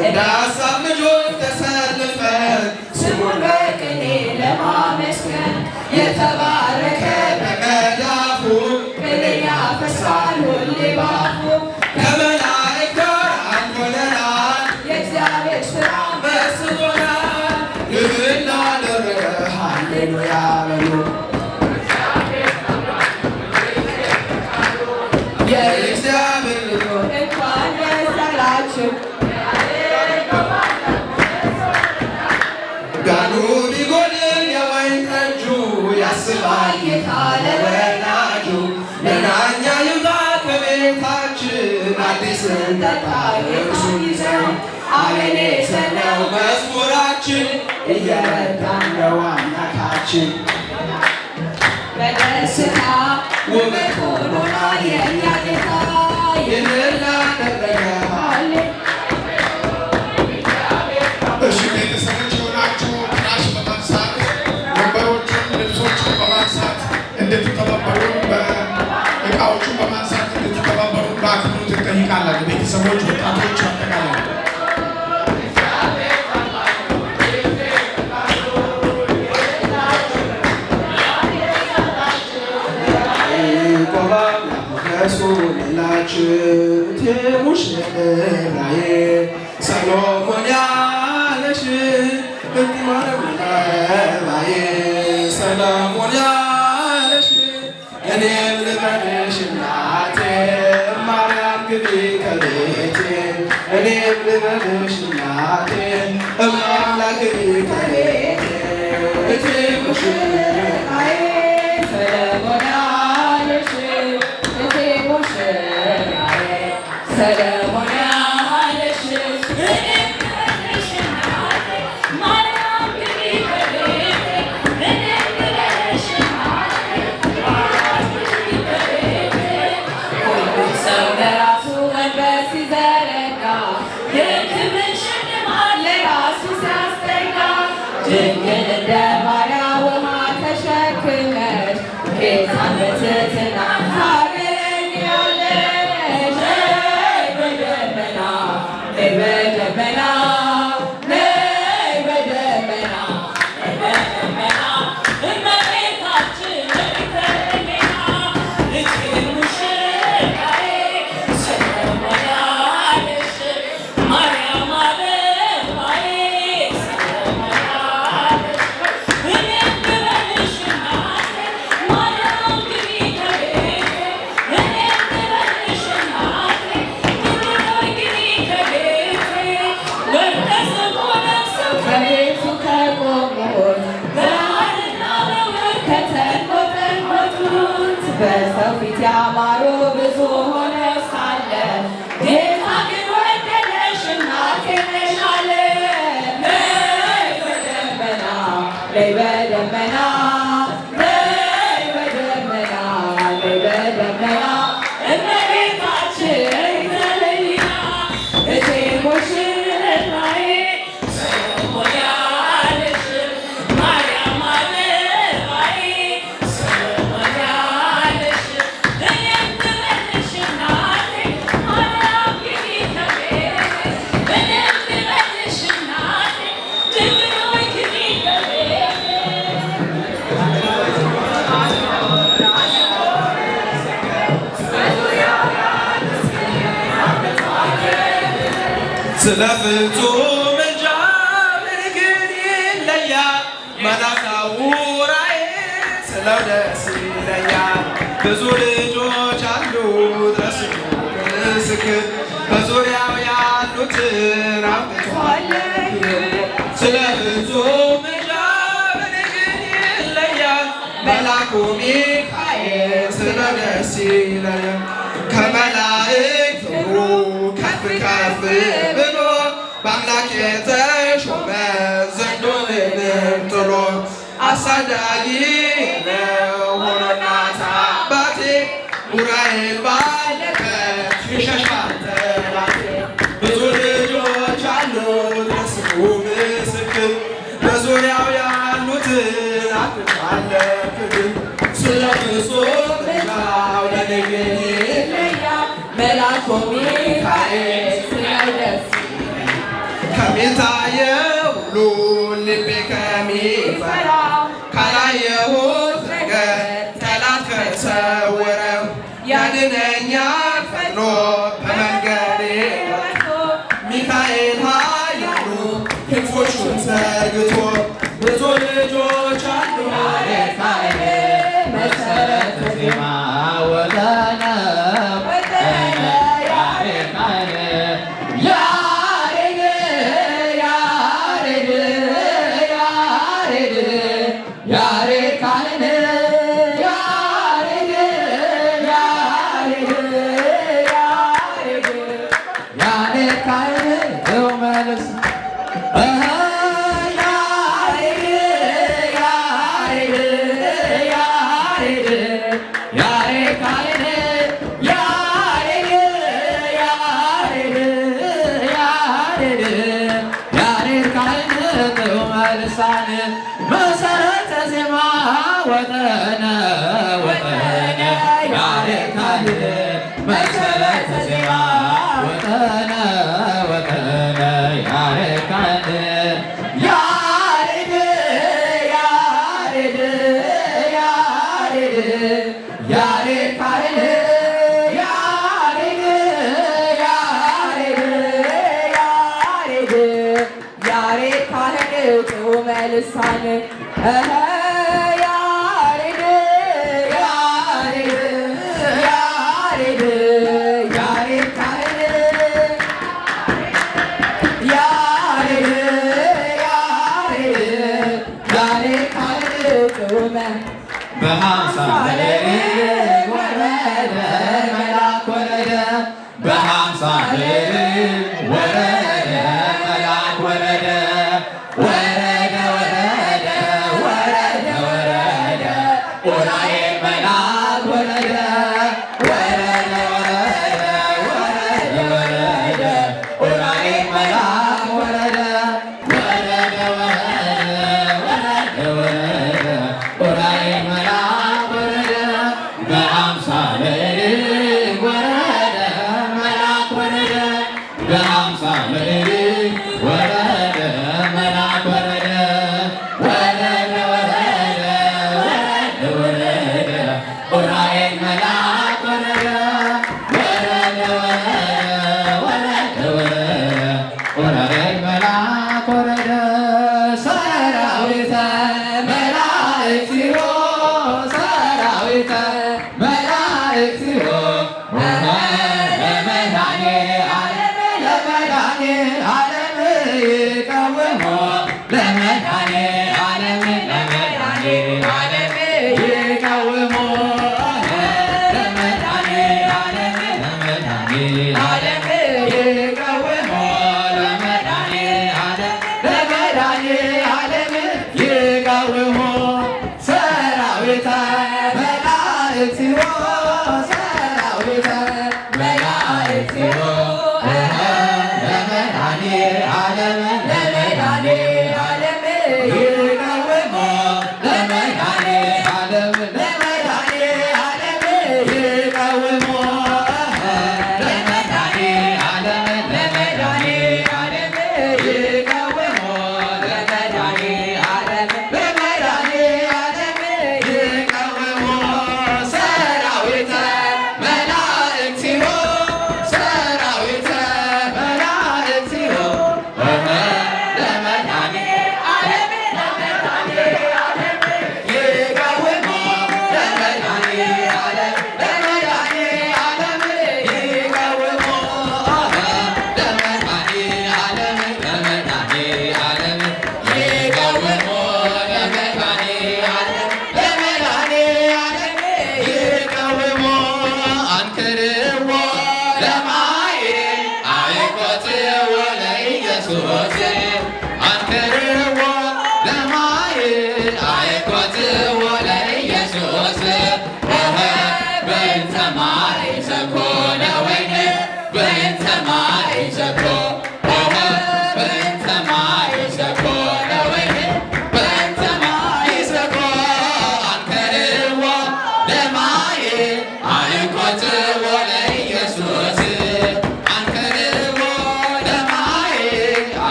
እንደ ሀሳብ ልጆች ተሰልፈን ስሙን በቅኔ ለማመስገን የተባረከ በመዳፉ ቅኔን ያፈሳል ሁሌ ባፉ ከመላእክት ጋር አንድ ሆነናል የእግዚአብሔር ሥራ መስሎናል ይህን ላደረገ ሃሌሉያ በሉ የእግዚአብሔር ልጆች እንኳን ደስ አላችሁ ጋኑ ቢጎድል የወይን ጠጁ ያስባል ጌታ ለወዳጁ ለናኛ ይውጣ ከቤታችን አዲስን ጠጣ የእርሱን ይዘን አቤኔዘር ነው መዝሙራችን እየረዳን ነው አምላካችን በደስታ ውበት ሆኖናል የእኛ ጌታ ይህን ላደረገ እሺ ቤተሰቦች የሆናችሁ ፍራሽ በማንሳት ወንበሮቹን ልብሶቹን በማንሳት እንድትተባበሩ እቃዎቹን በማንሳት እንድትተባበሩ በአክብሮት እንጠይቃለን። ቤተሰቦች፣ ወጣቶች አጠቃላይ ሞገሱንላችሁ ሙሽራዬ ሰሎሞን ያለሽ ማረባዬ ሰሎሞን ያለሽ እኔም ልበልሽ እናቴ ማርያም ግቢ ከቤቴ እኔም ልበልሽ እናቴ እማምላክ ግቢ ከቤቴ እቴ ሙሽራዬ ሰሎሞን ያለሽ እቴ ሙሽራዬ ሰሎሞን ያለሽ እኔም ልበልሽ እናቴ ማርያም ግቢ ከቤቴ እኔም ልበልሽ እናቴ ማርያም ግቢ ከቤቴ ሁሉም ሰው ለራሱ ወንበር ሲዘረጋ የክብር ሽልማት ለራሱ ሲያስጠጋ ድንግል እንደ ማርያም ውሃ ተሸክመሽ ጌታን በትሕትና ታገለግያለሽ። ነይ በደመና ነይ በደመና ነይ ነይ በደመና ነይ በደመና ነይ በደመና እመቤታችን ተለይና እቴ ሙሽራዬ ሰሎሞን ያለሽ ማርያም አበባዬ ሰሎሞን ያለሽ እኔም ልበልሽ እናቴ ማርያም ግቢ ከቤቴ እኔም ልበልሽ እናቴ ድንግል ሆይ ግቢ ከቤቴ ስለ ፍጹም ምልጃ ግን ይለያል መላካው ራእይ ስለው ደስ ይለኛል። ብዙ ልጆች አሉ ድረስ ምስክር በዙሪያው ያሉትን አውጥቷል። ስለ ፍጹም ምልጃ ግን ይለያል መላኩ ሚካኤል ስለው ደስ ይለኛል። ከመላእክት ሁሉ ከፍ ከፍ ብሎ በአምላክ የተሾመ ዘንዶንም ጥሎ አሳዳጊ ነው ሆኖ እናት አባቴ ኡራኤል ባለበት ይሸሻል ጠላቴ። ብዙ ልጆች አሉት ለስሙ ምስክር በዙሪያው ያሉትን አቅፋለ ክብር ስለ ፍጹም ምልጃው ለድንግል ይለያል መልአኩ ሚካኤል ስለው ደስ ከሚታየው ሁሉ ልቤ ከሚፈራው ካላየሁት ነገር ጠላት ከሰወረው ያድነኛል ፈጥኖ በመንገዴ ወጥቶ ሚካኤል ኃያሉ ክንፎቹን ዘርግቶ ብዙ ልጆች አሉ መሰረተ ዜማ ወጠነ መሰረተ ዜማ ወጠነ ወጠነ ያሬድ ካህን መሰረተ ዜማ ወጠነ ወጠነ ያሬድ ካህን ያሬድ ያሬድ ያሬድ ያሬድ ካህን ያሬድ ያሬድ ያሬድ ያሬድ ካህን ጥዑመ ልሳን ያሬድ ያሬድ ያሬድ ያሬድ ካህን ያሬድ ያሬድ ያሬድ ካህን ጥዑመ በሃምሳለ ወረደ መልአክ ወረደ በሃምሳለ ወረደ መልአክ ወረደ ወረደ ወረደ ወረደ ወረደ ኡራኤል መልአክ ወረደ ወረደ ወረደ ወረደ ወረደ ኡራኤል መልአክ ወረደ ወረደ ወረደ ወረደ ወረደ ኡራኤል መልአክ ወረደ በአምሳለ ወረደ መልአክ ወረደ በአምሳለ ወረደ መልአክ ወረደ ወረደ ወረደ ወረደ ወረደ ኡራኤል መልአክ ወረደ ወረደ ወረደ ወረደ ኡራኤል መልአክ ወረደ ሰራዊተ መላእክት ሲሆ ሰራዊተ መላእክት ሲሆ ለመድኃኔ ዓለም ለመድኃኔ ዓለም ይቀውሞ ለመድኃኔ ዓለም ለመድኃኔ ዓለም ይቀውሞ ለመድኃኔ ዓለም ለመድኃኔ ዓለም ይቀውሞ ለመድኃኔ ዓለም ለመድኃኔ ዓለም ይቀውሞ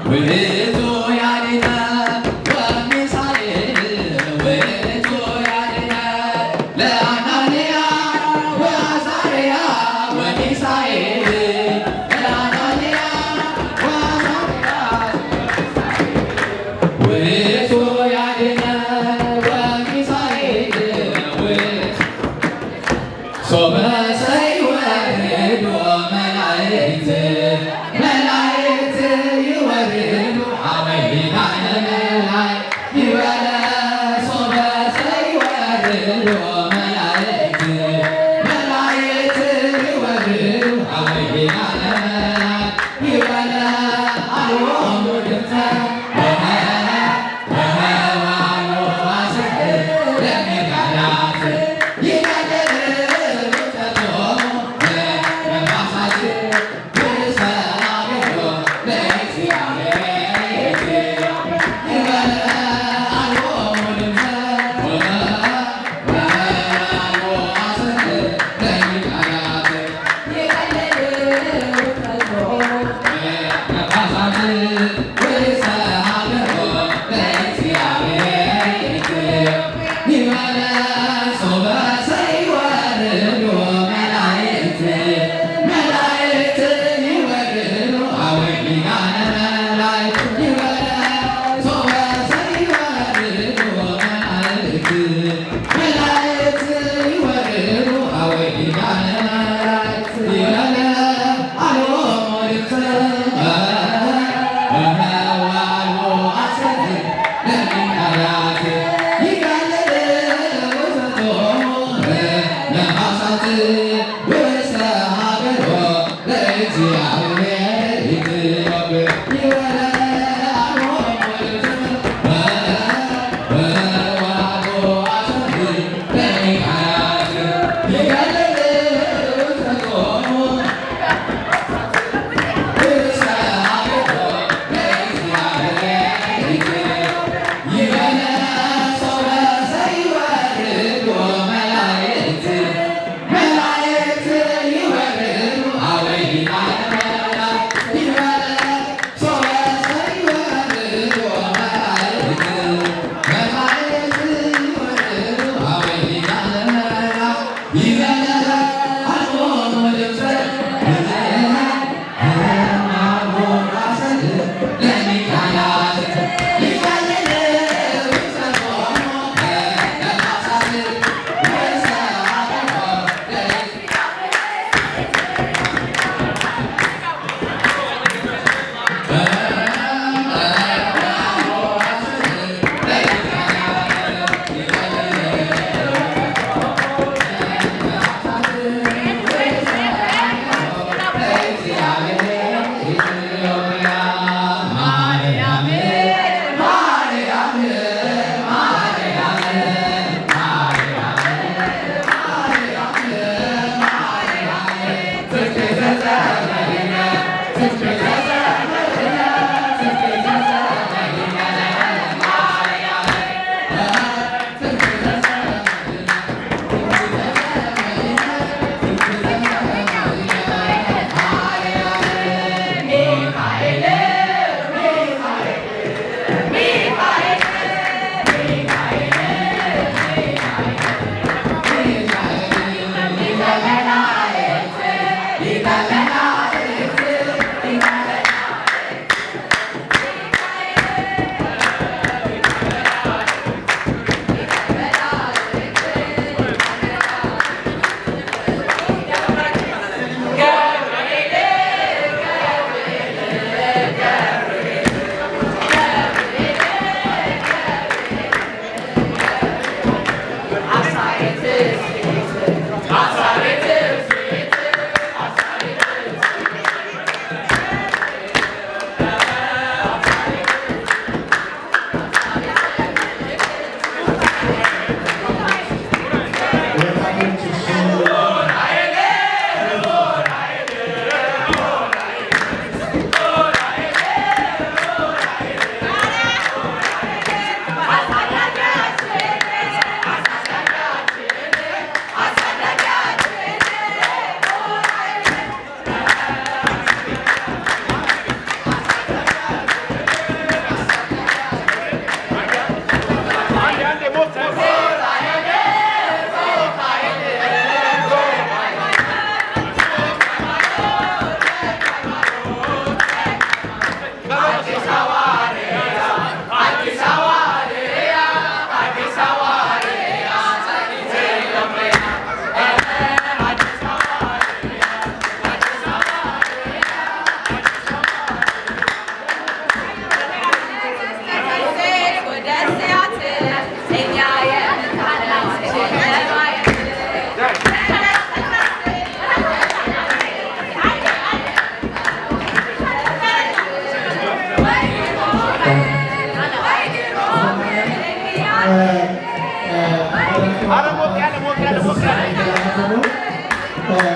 ውእቱ ያድኅነ ወሚሳኤል ውእቱ ያድኅነ ለአናንያ ወአዛርያ ወሚሳኤል ለአናንያ ወአዛርያ ውእቱ ያድኅነ ወሚሳኤል ሶበ ሰይወርዱ መላእክት መላእክት ይወርዱ አበ ሊቃነ መላእክት ይበለ ሶበ ሰይወርዱ መላእክት መላእክት ይወርዱ አበ ሊቃነ መላእክት ይበለ አልቦሙ ድምፀ ወመዋዕሎ ዋስሕ ለሚካያት መላእክት ይወርዱ አበ ሊቃነ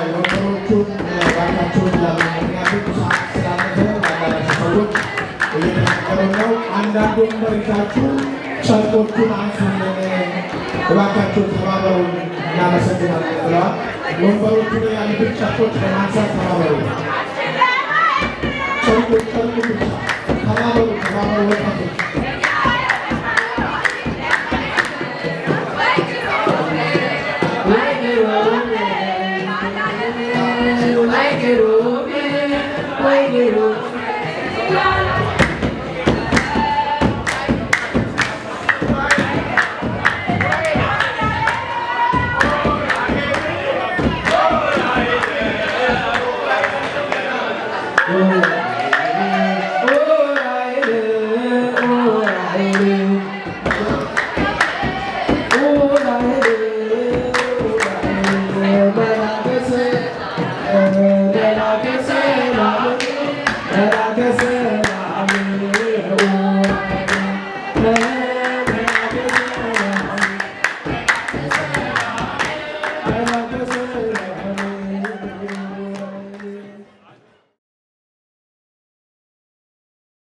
ወንበሮቹን ባካቸውን ያሉ ምክንያቱም ሰዓት ስላለፈ ባላላቸው ሰዎች እየተናገሩ ነው። አንዳንድ ወንበር ይዛችሁ ጨርቆቹን አንሱልን እባካችሁን ተባበሩን እናመሰግናለን ብለዋል። ወንበሮቹ ላይ ያሉትን ጨርቆች ለማንሳት ተባበሩ። ጨርቁ ብቻ ተባበሩ ወጣቶች።